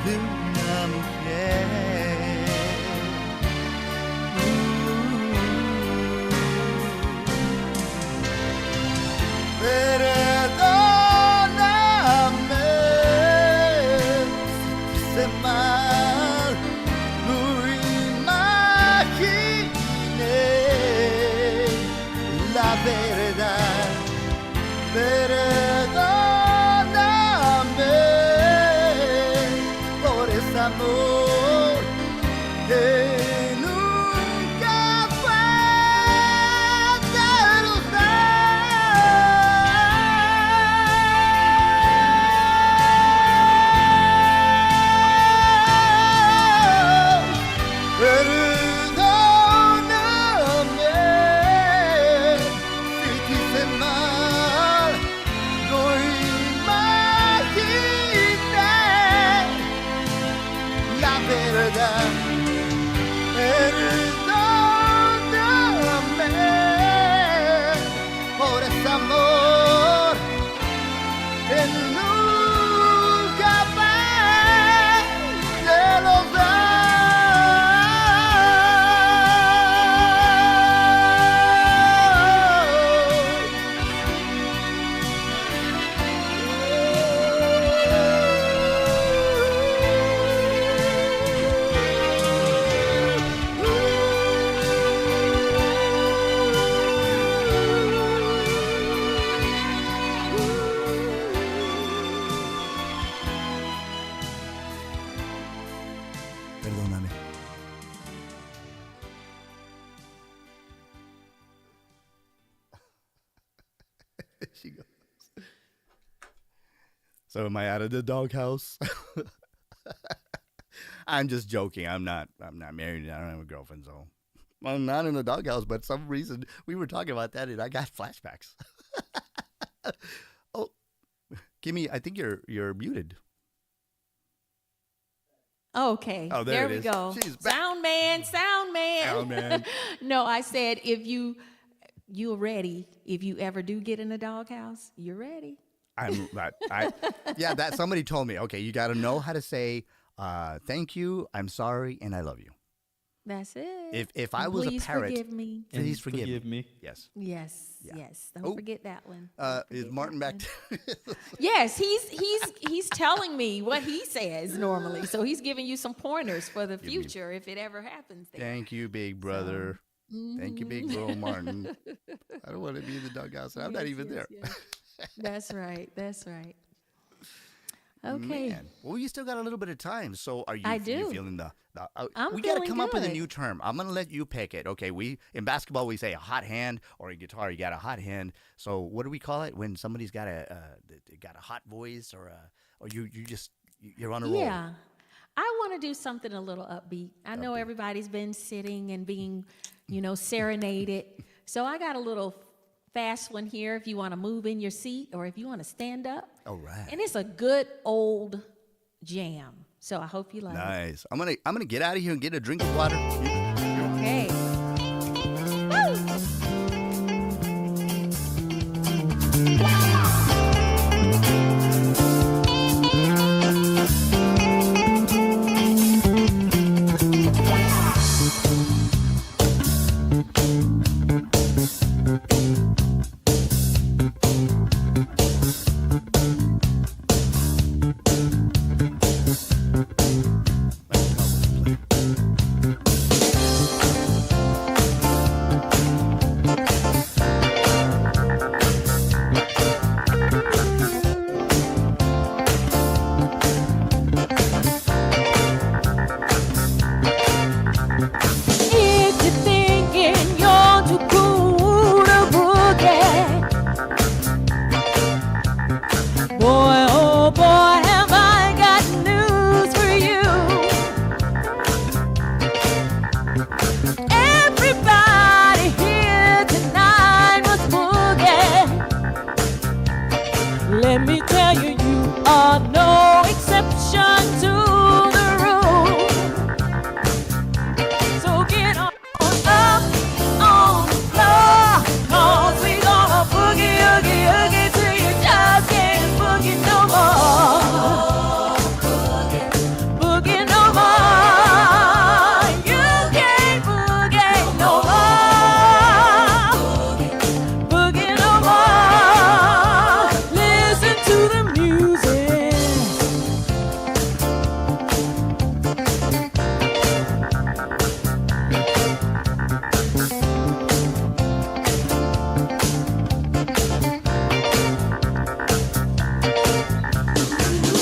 de una mujer. Perdóname So am I out of the doghouse? I'm just joking. I'm not married. I don't have a girlfriend, so I'm not in the doghouse. But some reason we were talking about that, and I got flashbacks. Oh, Kimmy, I think you're muted. Okay. Oh, there it we is. go. She's back. Sound man. Sound man. No, I said if you're ready. If you ever do get in a doghouse, you're ready. Yeah, that somebody told me. Okay, you got to know how to say thank you, I'm sorry, and I love you. That's it. If I was a parrot, please forgive me. Please forgive me. Yes. Yes. Yeah. Yes. Don't forget that one. Is Martin back? Yes, he's telling me what he says normally. So he's giving you some pointers for the future if it ever happens there. Thank you, big brother. Thank you, big bro, Martin. I don't want to be in the doghouse. I'm not even there. Yes. That's right. That's right. Okay. Man. Well, you still got a little bit of time. So are you? I do. You feeling the I'm we got to feeling come up with a good. new term. I'm gonna let you pick it. Okay. In basketball we say a hot hand, or in guitar you got a hot hand. So what do we call it when somebody's got a hot voice, or you're on a roll? Yeah. I want to do something a little upbeat. I know everybody's been sitting and being, serenaded. So I got a little fast one here if you want to move in your seat or if you want to stand up. All right. And it's a good old jam. So I hope you like it. Nice. I'm gonna get out of here and get a drink of water. Okay. If you're thinking you're too cool to boogie, boy, oh boy, have I got news for you. Everybody here tonight must boogie. Let me tell you, you are no exception to the rule. So get on up on the floor, 'cause we gonna boogie, oogie, oogie till you just can't boogie no more. Boogie no more. You can't boogie no more. Boogie no more. Listen to the music.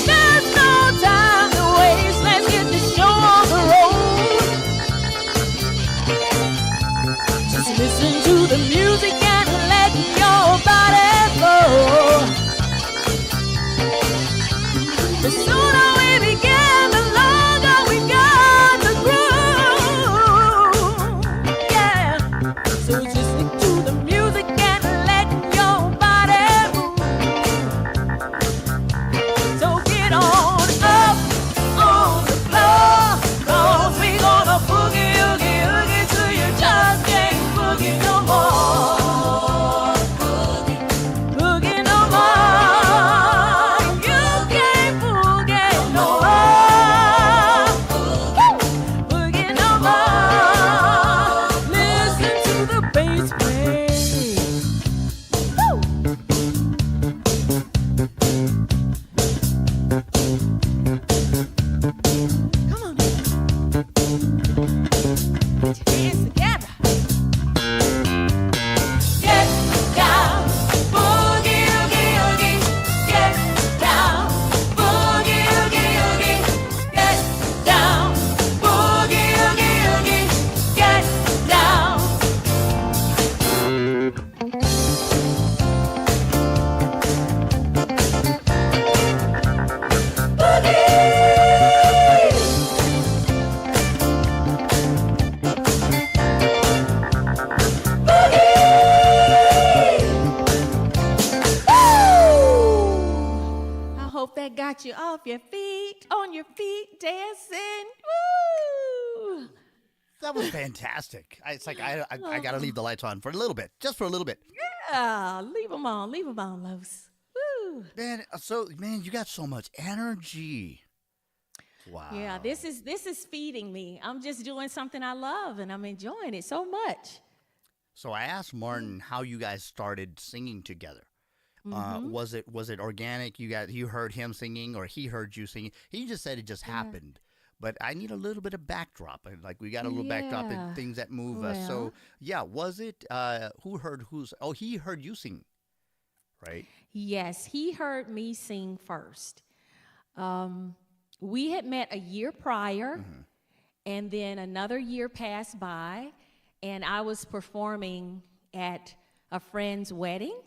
There's no time to waste. Let's get the show on the road. Just listen to the music and let your body flow. The sooner we begin, the longer we got to groove. Yeah. So just stick to the music and let your body move. So get on up on the floor, 'cause we gonna boogie, oogie, oogie till you just can't boogie no more. Boogie no more. You can't boogie no more. Boogie no more. Listen to the bass play. Woo! Come on. Put your hands together. Get down, boogie, oogie, oogie. Get down, boogie, oogie, oogie. Get down, boogie, oogie, oogie. Get down. Hope that got you off your feet, on your feet, dancing. Woo! That was fantastic. It's like I got to leave the lights on for a little bit, just for a little bit. Yeah, leave them on, Los. Woo! Man, you got so much energy. Wow. Yeah, this is feeding me. I'm just doing something I love, and I'm enjoying it so much. So I asked Martin how you guys started singing together. Was it organic? You heard him singing, or he heard you singing? He just said it just happened. But I need a little bit of backdrop. Like we got a little backdrop and things that move us. So yeah, was it who heard who's? Oh, he heard you sing, right? Yes, he heard me sing first. We had met a year prior, and then another year passed by, and I was performing at a friend's wedding,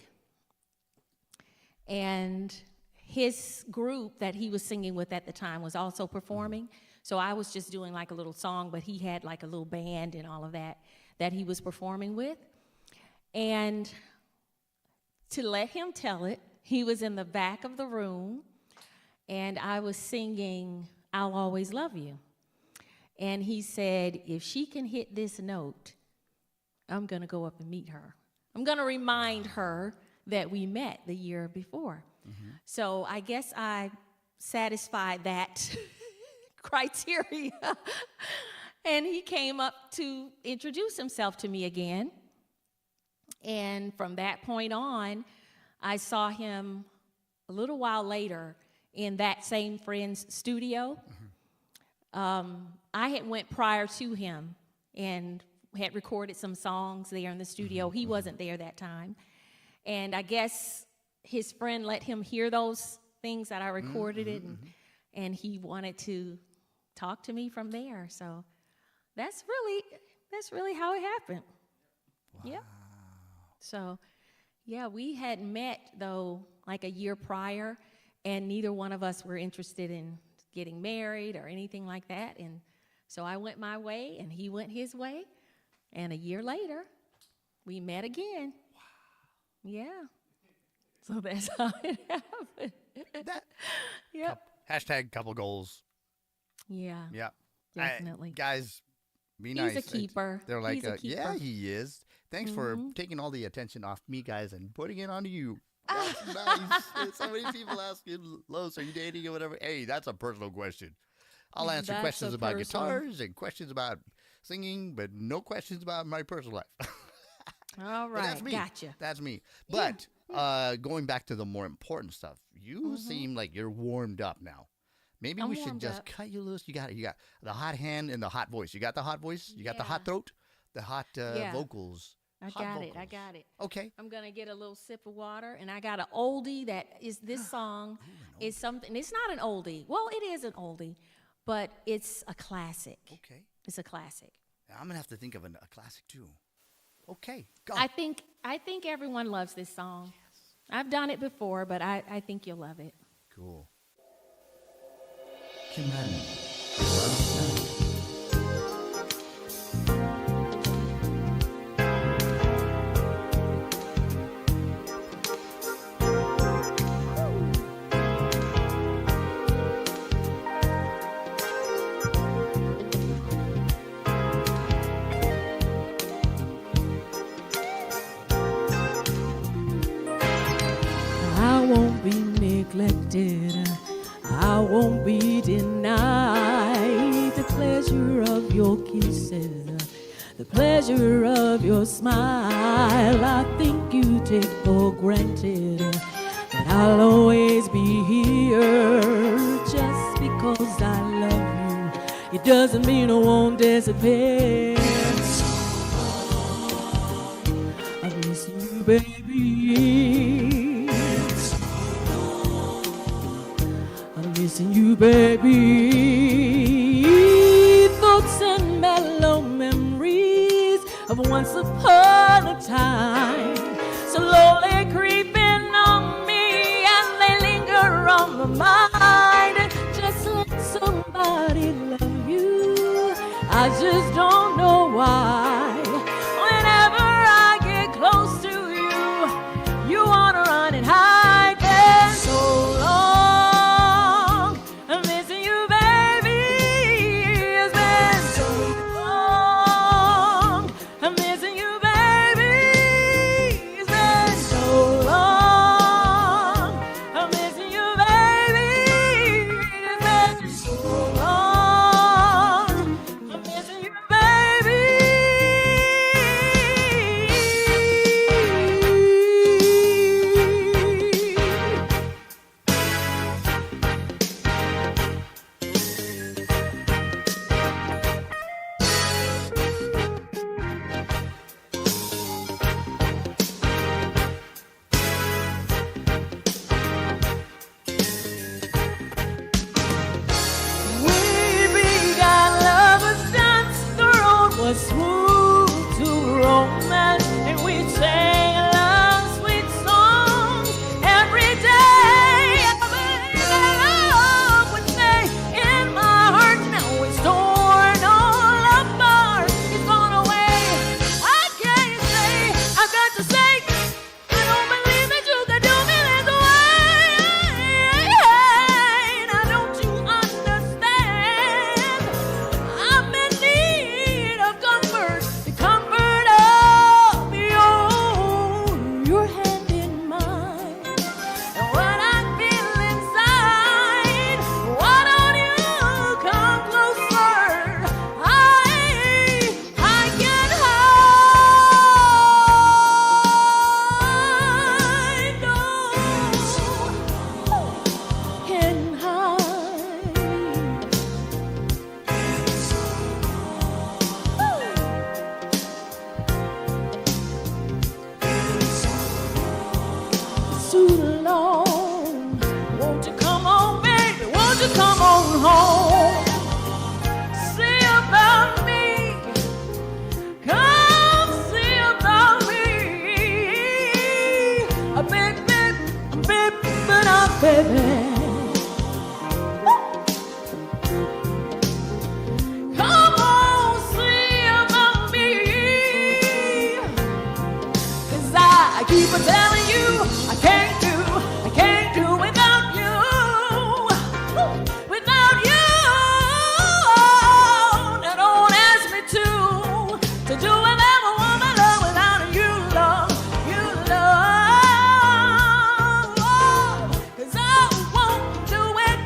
and his group that he was singing with at the time was also performing. So I was just doing like a little song, but he had like a little band and all of that he was performing with. And to let him tell it, he was in the back of the room, and I was singing I'll Always Love You. And he said, if she can hit this note, I'm going to go up and meet her. I'm going to remind her that we met the year before. So I guess I satisfied that criteria. And he came up to introduce himself to me again. And from that point on, I saw him a little while later in that same friend's studio. I had went prior to him and had recorded some songs there in the studio. He wasn't there that time. And I guess his friend let him hear those things that I recorded it, and he wanted to talk to me from there. So that's really how it happened. Wow. Yeah. So, yeah, we had met, though, like a year prior, and neither one of us were interested in getting married or anything like that. And so I went my way, and he went his way. And a year later, we met again. Wow. Yeah. So that's how it happened. Yep. Hashtag couple goals. Yeah. Yeah. Definitely. Guys, be nice. He's a keeper. They're like, He's a keeper. yeah, he is. Thanks for taking all the attention off me, guys, and putting it onto you. That's nice. So many people asking, Los, are you dating or whatever? Hey, that's a personal question. I'll answer questions about guitars and questions about singing, but no questions about my personal life. All right, that's me. Gotcha. That's me. But going back to the more important stuff, you seem like you're warmed up now. Maybe we should just cut you loose. You got the hot hand and the hot voice. You got the hot voice? You got the hot throat? The hot vocals? I got it. Okay. I'm going to get a little sip of water, and I got an oldie that is this song is something. It's not an oldie. Well, it is an oldie, but it's a classic. Okay. It's a classic. I'm going to have to think of a classic, too. Okay, go. I think everyone loves this song. Yes. I've done it before, but I think you'll love it. Cool. Kim Radden, Love Sound. I won't be neglected. I won't be denied the pleasure of your kisses, the pleasure of your smile. I think you take for granted that I'll always be here. Just because I love you, it doesn't mean I won't disappear. I miss you, baby. Missing you, baby. Thoughts and mellow memories of once upon a time, slowly creeping on me, and they linger on my mind. Just let somebody love you. I just don't know why. Whenever I get close to you, you wanna run and hide. And so long. come on home. See about me. Come see about me. A baby, baby. Come on, see about me. 'Cause I keep on telling you, I can't do without you. Without you. Now don't ask me to do whatever woman love without you, love. You love. 'Cause I won't do it.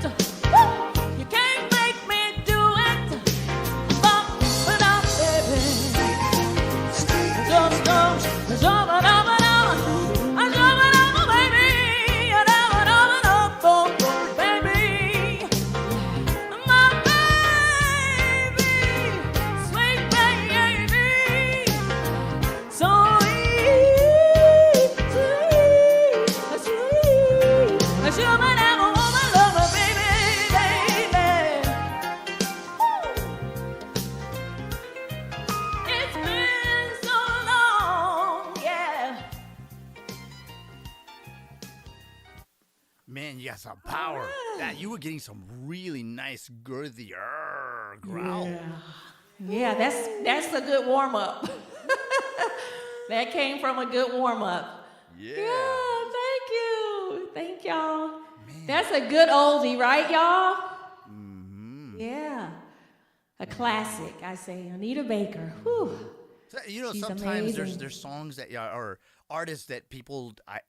You can't make me do it. Without baby. Just go. Man, you got some power. That you were getting some really nice girthy growl. Yeah, that's a good warm up. That came from a good warm up. Yeah. Thank you. Thank y'all. Man. That's a good oldie, right, y'all? Mm-hmm. Yeah. A classic, I say. Anita Baker. Whew. So, you know, She's sometimes amazing. there's songs that or artists that people I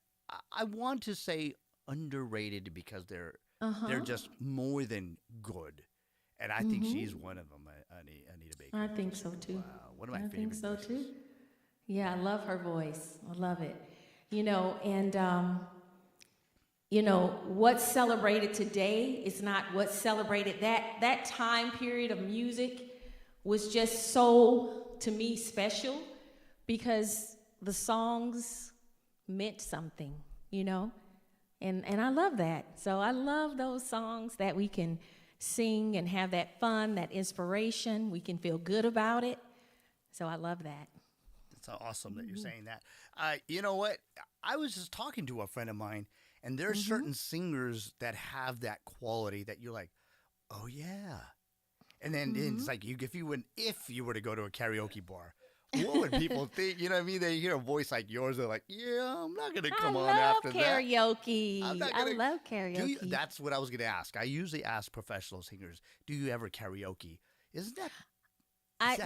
want to say underrated because they're just more than good, and I think she's one of them. Anita Baker. I think so too. Wow, one of my favorite. I think so voices. too. Yeah, I love her voice. I love it. You know, and you know what's celebrated today is not what's celebrated. That time period of music was just so, to me, special because the songs meant something. You know. And I love that. So I love those songs that we can sing and have that fun, that inspiration. We can feel good about it. So I love that. It's awesome that you're saying that. You know what? I was just talking to a friend of mine, and there are certain singers that have that quality that you're like, oh, yeah. And then it's like if you were to go to a karaoke bar, what would people think? You know what I mean? They hear a voice like yours, they're like, yeah, I'm not going to come on after karaoke. that. I love karaoke. That's what I was going to ask. I usually ask professional singers, do you ever karaoke? Isn't that,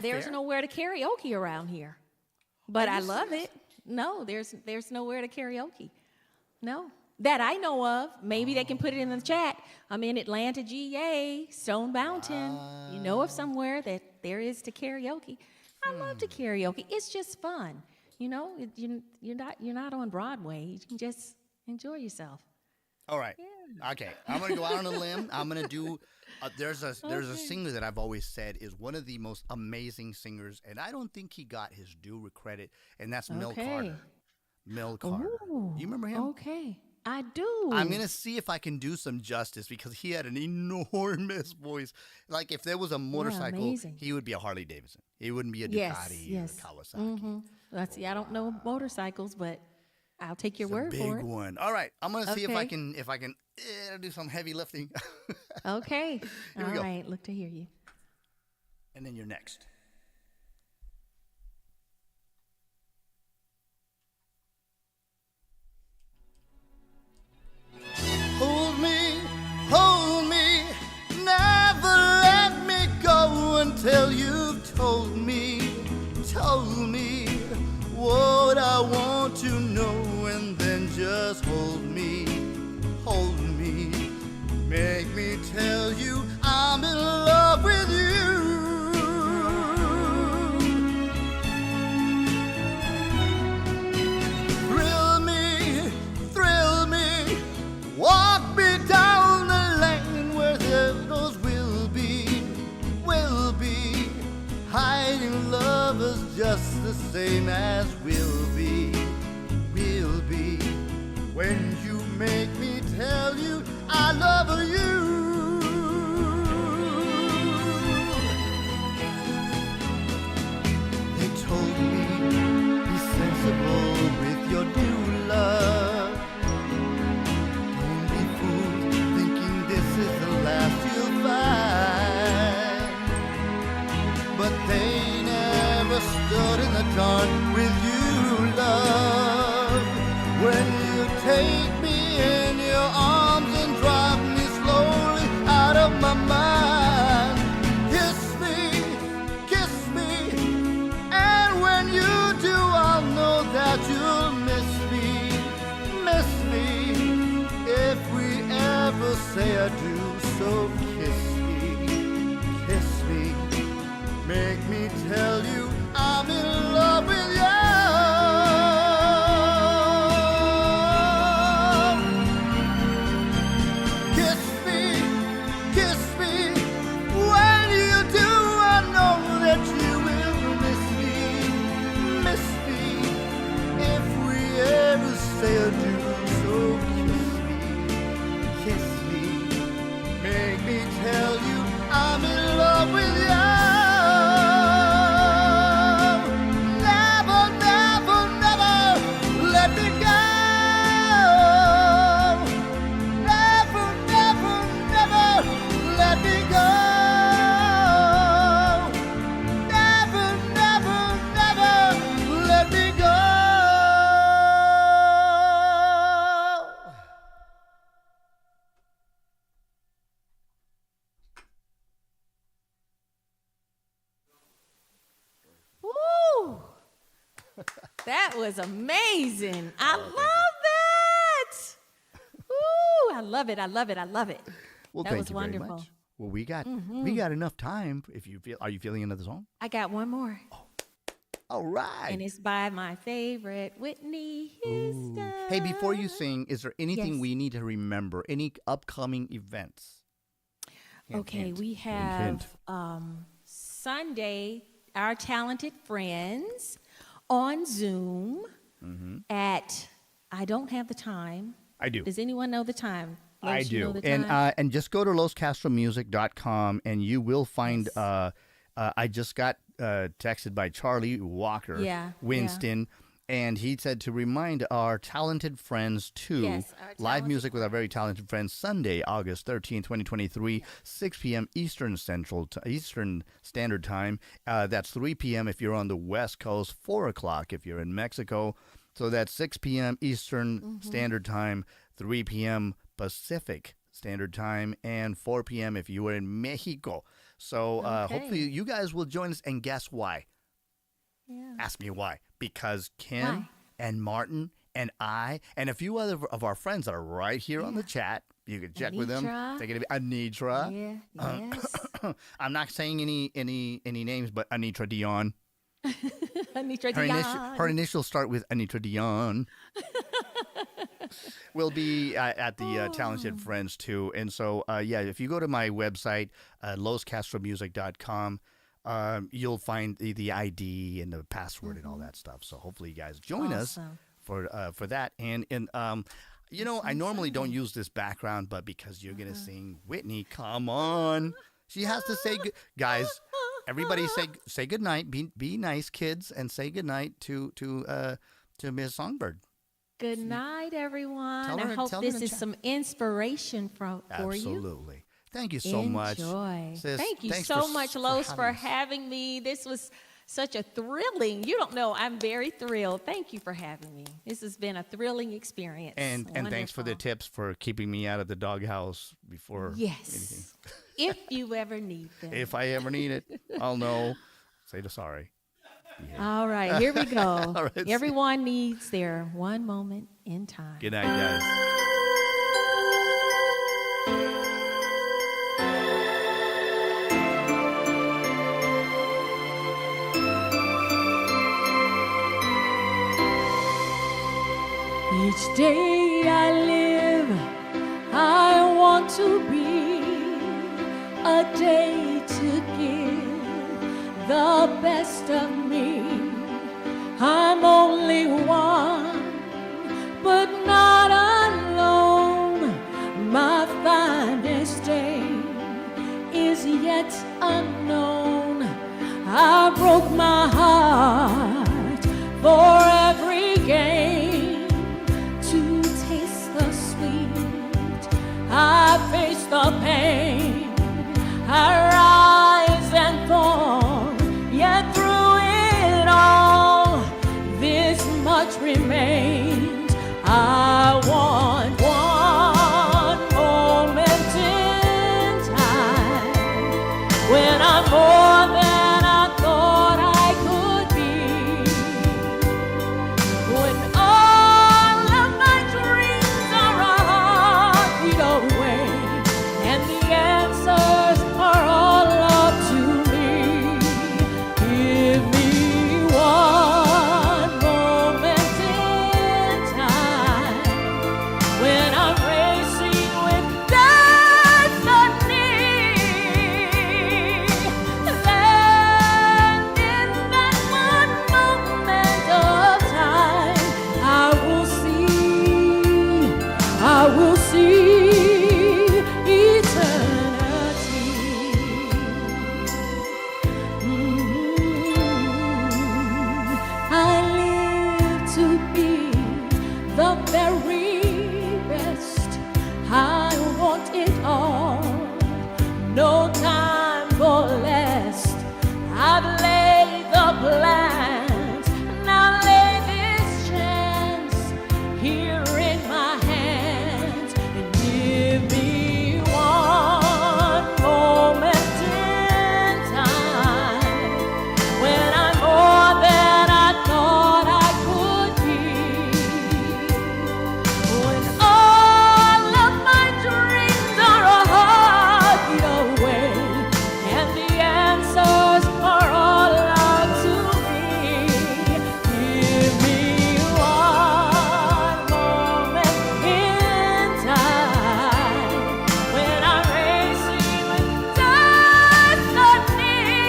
there's fair? nowhere to karaoke around here. But I love it. No, there's nowhere to karaoke. No. That I know of. Maybe they can put it in the chat. I'm in Atlanta, GA, Stone Mountain. You know of somewhere that there is to karaoke. I love to karaoke. It's just fun. You know, you're not on Broadway. You can just enjoy yourself. All right. Yeah. Okay. I'm going to go out on a limb. I'm going to do there's a singer that I've always said is one of the most amazing singers, and I don't think he got his due credit, and that's Mel Carter. Mel Carter. Ooh, you remember him? Okay. I do. I'm going to see if I can do some justice because he had an enormous voice. Like if there was a motorcycle, he would be a Harley Davidson. He wouldn't be a Ducati or a Kawasaki. Let's see. I don't know motorcycles, but I'll take your word for it. Big one. All right. I'm going to see if I can do some heavy lifting. Okay. Here we go. All right. Look to hear you. And then you're next. Hold me, never let me go until you've told me what I want to know, and then just hold me, make me tell you I'm in love with you. Thrill me, walk me down the lane where those will be. Hiding lovers just the same as we'll be. When you make me tell you I love you. say I do. So kiss me, make me tell you I'm in love with you. Kiss me, when you do I know that you will miss me, if we ever say I do. So kiss me, make me tell you I'm in love with you. Never, never, never let me go. Never, never, never let me go. Never, never, never let me go. Woo! That was amazing. I love that. Woo! I love it. I love it. I love it. Well, That thank was you wonderful. very much. Well, we got enough time. If you feel, are you feeling another song? I got one more, All right. and it's by my favorite Whitney Houston. Hey, before you sing, is there anything Yes. we need to remember? Any upcoming events? Hint, Okay, hint, we hint, have hint. Sunday, our talented friends on Zoom at, I don't have the time. I do. Does anyone know the time? I Los, you know do. the And time? and just go to loscastromusic.com and you will find. Yes. I just got texted by Charlie Walker, Yeah, Winston, and he said to remind our talented friends to Yes, our live talented music with our very talented friends Sunday, August 13, 2023, 6 p.m. Eastern Standard Time. That's 3 p.m. if you're on the West Coast, 4 o'clock if you're in Mexico. So that's 6 p.m. Eastern Standard Time, 3 p.m. Pacific Standard Time, and 4 p.m. if you are in Mexico. So hopefully you guys will join us. And guess why? Yeah. Ask me why. Because Kim Why? and Martin and I and a few other of our friends that are right here on the chat. You can check with them. Anitra. They're gonna be Anitra. Yeah, yes. I'm not saying any names, but Anitra Dion. Anitra Her, Dion. her initials start with Anitra Dion. We'll be at the Talented Friends too. And so, yeah, if you go to my website, loscastromusic.com, you'll find the ID and the password and all that stuff. So hopefully you guys join us Awesome. for that. And you know, I normally don't use this background, but because you're going to sing Whitney, come on. She has to say, guys, everybody say good night. Be nice, kids, and say good night to Ms. Songbird. Good night, everyone. Tell her- I hope tell her this to is chat. some inspiration for you. Absolutely. Thank you so much. Enjoy. Sis, Thank you thanks so for- much, for Los, for having us. having me. This was such a thrilling. You don't know. I'm very thrilled. Thank you for having me. This has been a thrilling experience. And thanks for the Wonderful. tips for keeping me out of the doghouse before anything. Yes. If you ever need them. If I ever need it, I'll know. Say the sorry. All right, here we go. All right, see- Everyone needs their one moment in time. Good night, guys. Each day I live, I want to be a day to give the best of me. I'm only one, but not alone. My finest day is yet unknown. I broke my heart for every game to taste the sweet. I face the pain, I rise and fall, yet through it all, this much remains. I want one moment in time when I'm more than I thought I could be. and the answers are all up to me. Give me one moment in time when I'm racing with destiny. Then in that one moment of time, I will see eternity. I live to be the very best. I want it all, no time for less. I've laid the plans, now lay this chance here in my hands, and give me one moment in time when I'm more than I thought I could be, when all of my dreams are a heartbeat away, and the answers are all out to me. Give me one moment in time when I'm racing with destiny,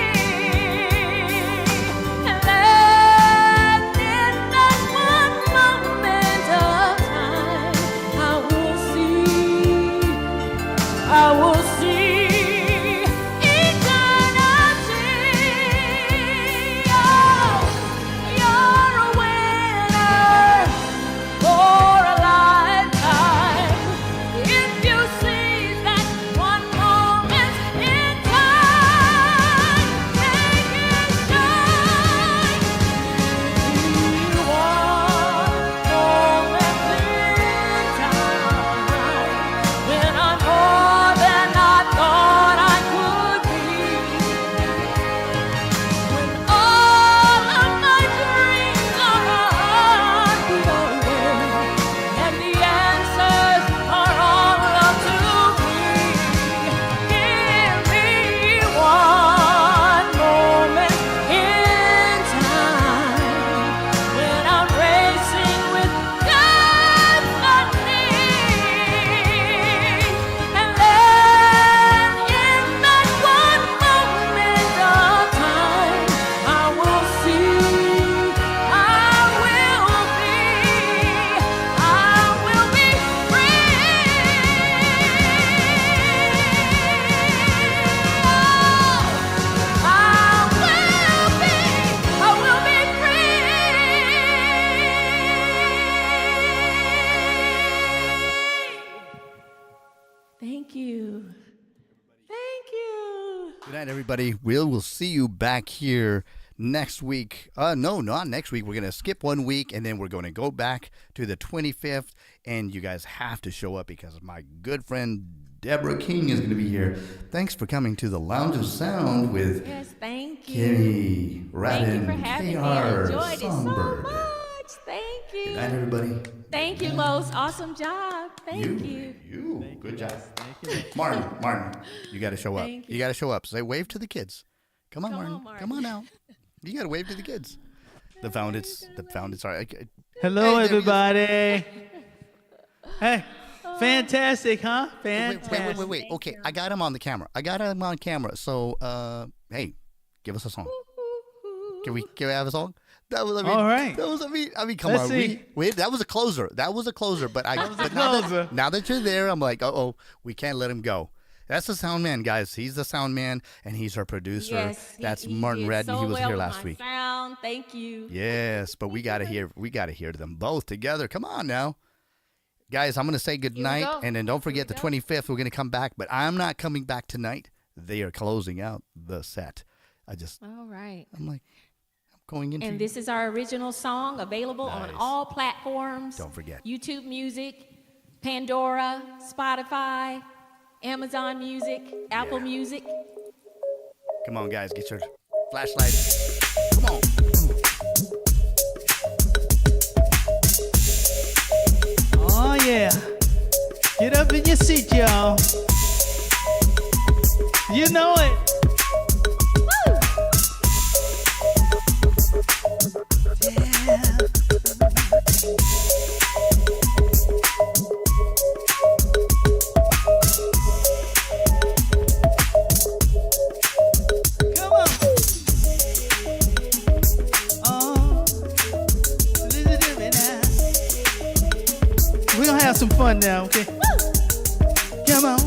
and then in that one moment of time, I will see eternity. Oh, you're a winner for a lifetime if you seize that one moment in time. Make it shine. One moment in time when I'm more than I thought I could be, when all of my dreams are a heartbeat away, and the answers are all up to me. Give me one moment in time when I'm racing with destiny, and then in that one moment of time, I will see, I will be free. Thank you. Thank you. Good night, everybody. We'll see you back here next week. No, not next week. We're going to skip 1 week, and then we're going to go back to the 25th, and you guys have to show up because my good friend Deborah King is going to be here. Thanks for coming to the Lounge of Sound with Yes, thank you. Kimmy, Radden, Thank you for having me. I enjoyed it so KRSongbird. much. Thank you. Good night, everybody. Thank you, Los. Awesome job. Thank you. Good job. Martin, you got to show up. Thank You got to show up. Say wave to the kids. Come on, Come Martin. on, Martin. Come on now. You got to wave to the kids. The founders. Sorry. Hello, Hey, there he is. everybody. Hey, fantastic, huh? Fantastic. Wait. Okay, I got him on the camera. So, hey, give us a song. Can we have a song? That was, All right. That was, come Let's on. see. That was a closer. But closer. now that you're there, I'm like, we can't let him go. That's the sound man, guys. He's the sound man, and he's our producer. Yes, That's he Martin did Radden. so He was well here with last my week. Sound. Thank you. Yes, but we gotta hear them both together. Come on now. Guys, I'm gonna say good Here we night, go. and then don't forget the Here we 25th, we're gonna come back, but I'm not coming back tonight. They are closing out the set. All right. I'm like, I'm going into And this is our original song, available on Nice. all platforms. Don't forget. YouTube Music, Pandora, Spotify, Amazon Music, Apple Music. Come on, guys, get your flashlights. Come on. Oh, yeah. Get up in your seat, y'all. You know it. Yeah. Come on. Oh, listen to me now. We're gonna have some fun now, okay? Come on.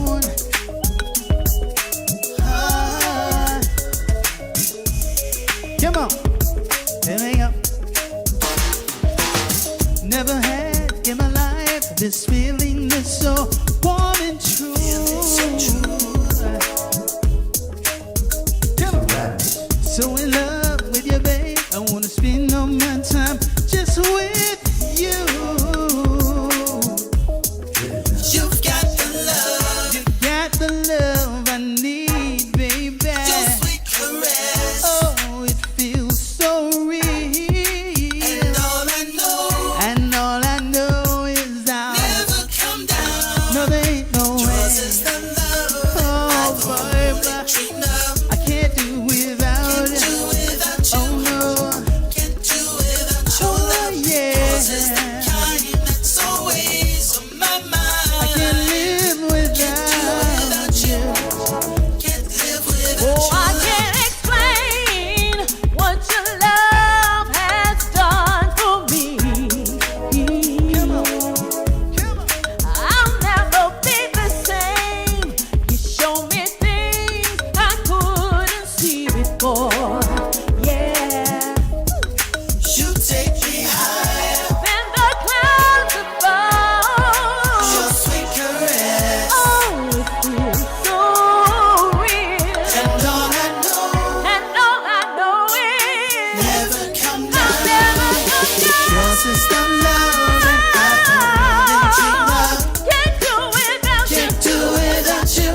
Come on. Hang up. Never had in my life this feeling that's so warm and true. Come on. So in love with you, babe. I wanna spend all my time just with you. You've got the love. You got the love I need, baby. Your sweet caress. Oh, it feels so real. And all I know is I'll never come down. No, there ain't no way. Yours is the love. Oh, baby. I can't do without it. Oh, no. Can't do without your love. Yeah. Yours is the kind that's always on my mind. I can't live without you. Can't live without you. Oh, I can't explain what your love has done for me. Come on. Come on. I'll never be the same. You show me things I couldn't see before. Yeah. You take me higher. Than the clouds above. Your sweet caress. Oh, it feels so real. And all I know, And all I know is never come I'll down. never come down. Yours is the love that I've been dreaming of. Can't do without you. Can't do without you.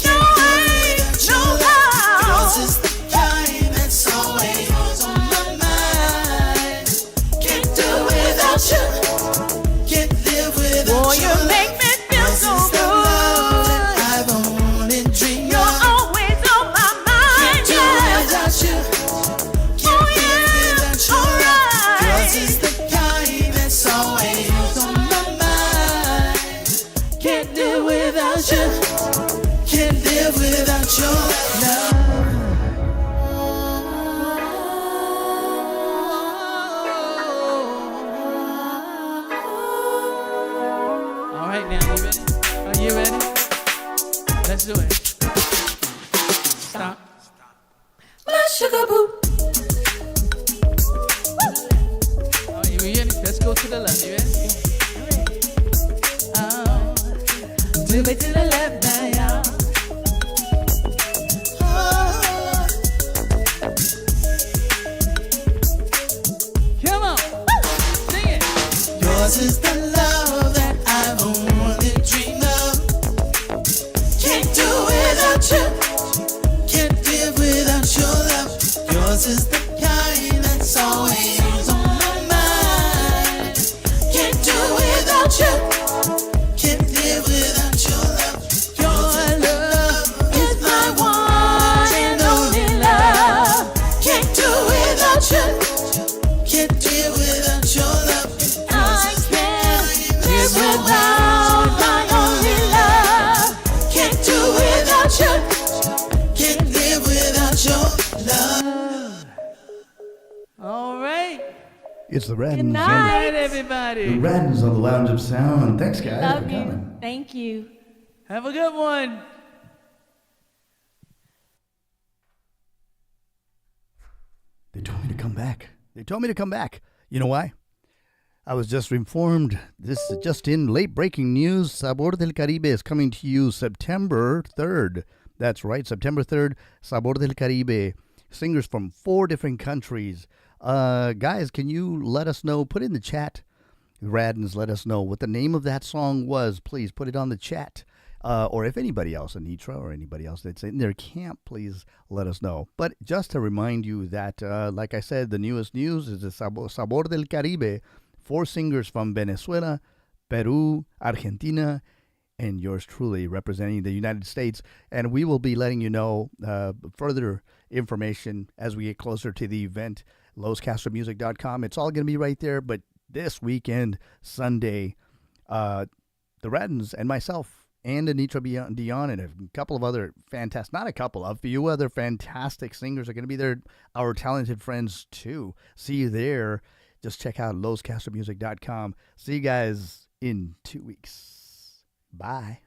No way, no how. Yours is the kind that's always on my mind. Can't do without you. Can't live without Boy, you. you make me feel Yours so is the love that good. I've only dreamed You're of. always on my mind. Can't do Yeah. without you. Oh, Can't live yeah. without you. Alright. Yours is the kind that's always on my mind. Can't live without you. Can't live without your love. All right, now you ready? Are you ready? Let's do it. Stop. My sugar boo. Are you ready? Let's go to the left. You ready? Move it to the left now, y'all. Come on. Sing it. Yours is the love that I've only dreamed of. Can't do without you. Can't live without your love. Yours is the kind that's always on my mind. Can't do without you. Can't live without your love. Your love is my one and only love. Can't do without you. Can't live without your love. I can't live without my only love. Can't do without you. Can't live without your love. All right. It's the Raddens. Good All night. right, everybody. The Raddens on the Lounge of Sound. Thanks, guys, Love for you. coming. Thank you. Have a good one. They told me to come back. They told me to come back. You know why? I was just informed. This is just in late breaking news. Sabor del Caribe is coming to you September 3rd. That's right, September 3rd. Sabor del Caribe. Singers from 4 different countries. Guys, can you let us know? Put in the chat. Raddens, let us know what the name of that song was. Please put it on the chat. Or if anybody else, Anitra or anybody else that's in their camp, please let us know. But just to remind you that, like I said, the newest news is the Sabor del Caribe. 4 singers from Venezuela, Peru, Argentina, and yours truly representing the United States. And we will be letting you know further information as we get closer to the event, loscastromusic.com. It's all going to be right there. But this weekend, Sunday, the Raddens and myself and Anitra Dion and a couple of other a few other fantastic singers are going to be there. Our talented friends, too. See you there. Just check out loscastromusic.com. See you guys in 2 weeks. Bye.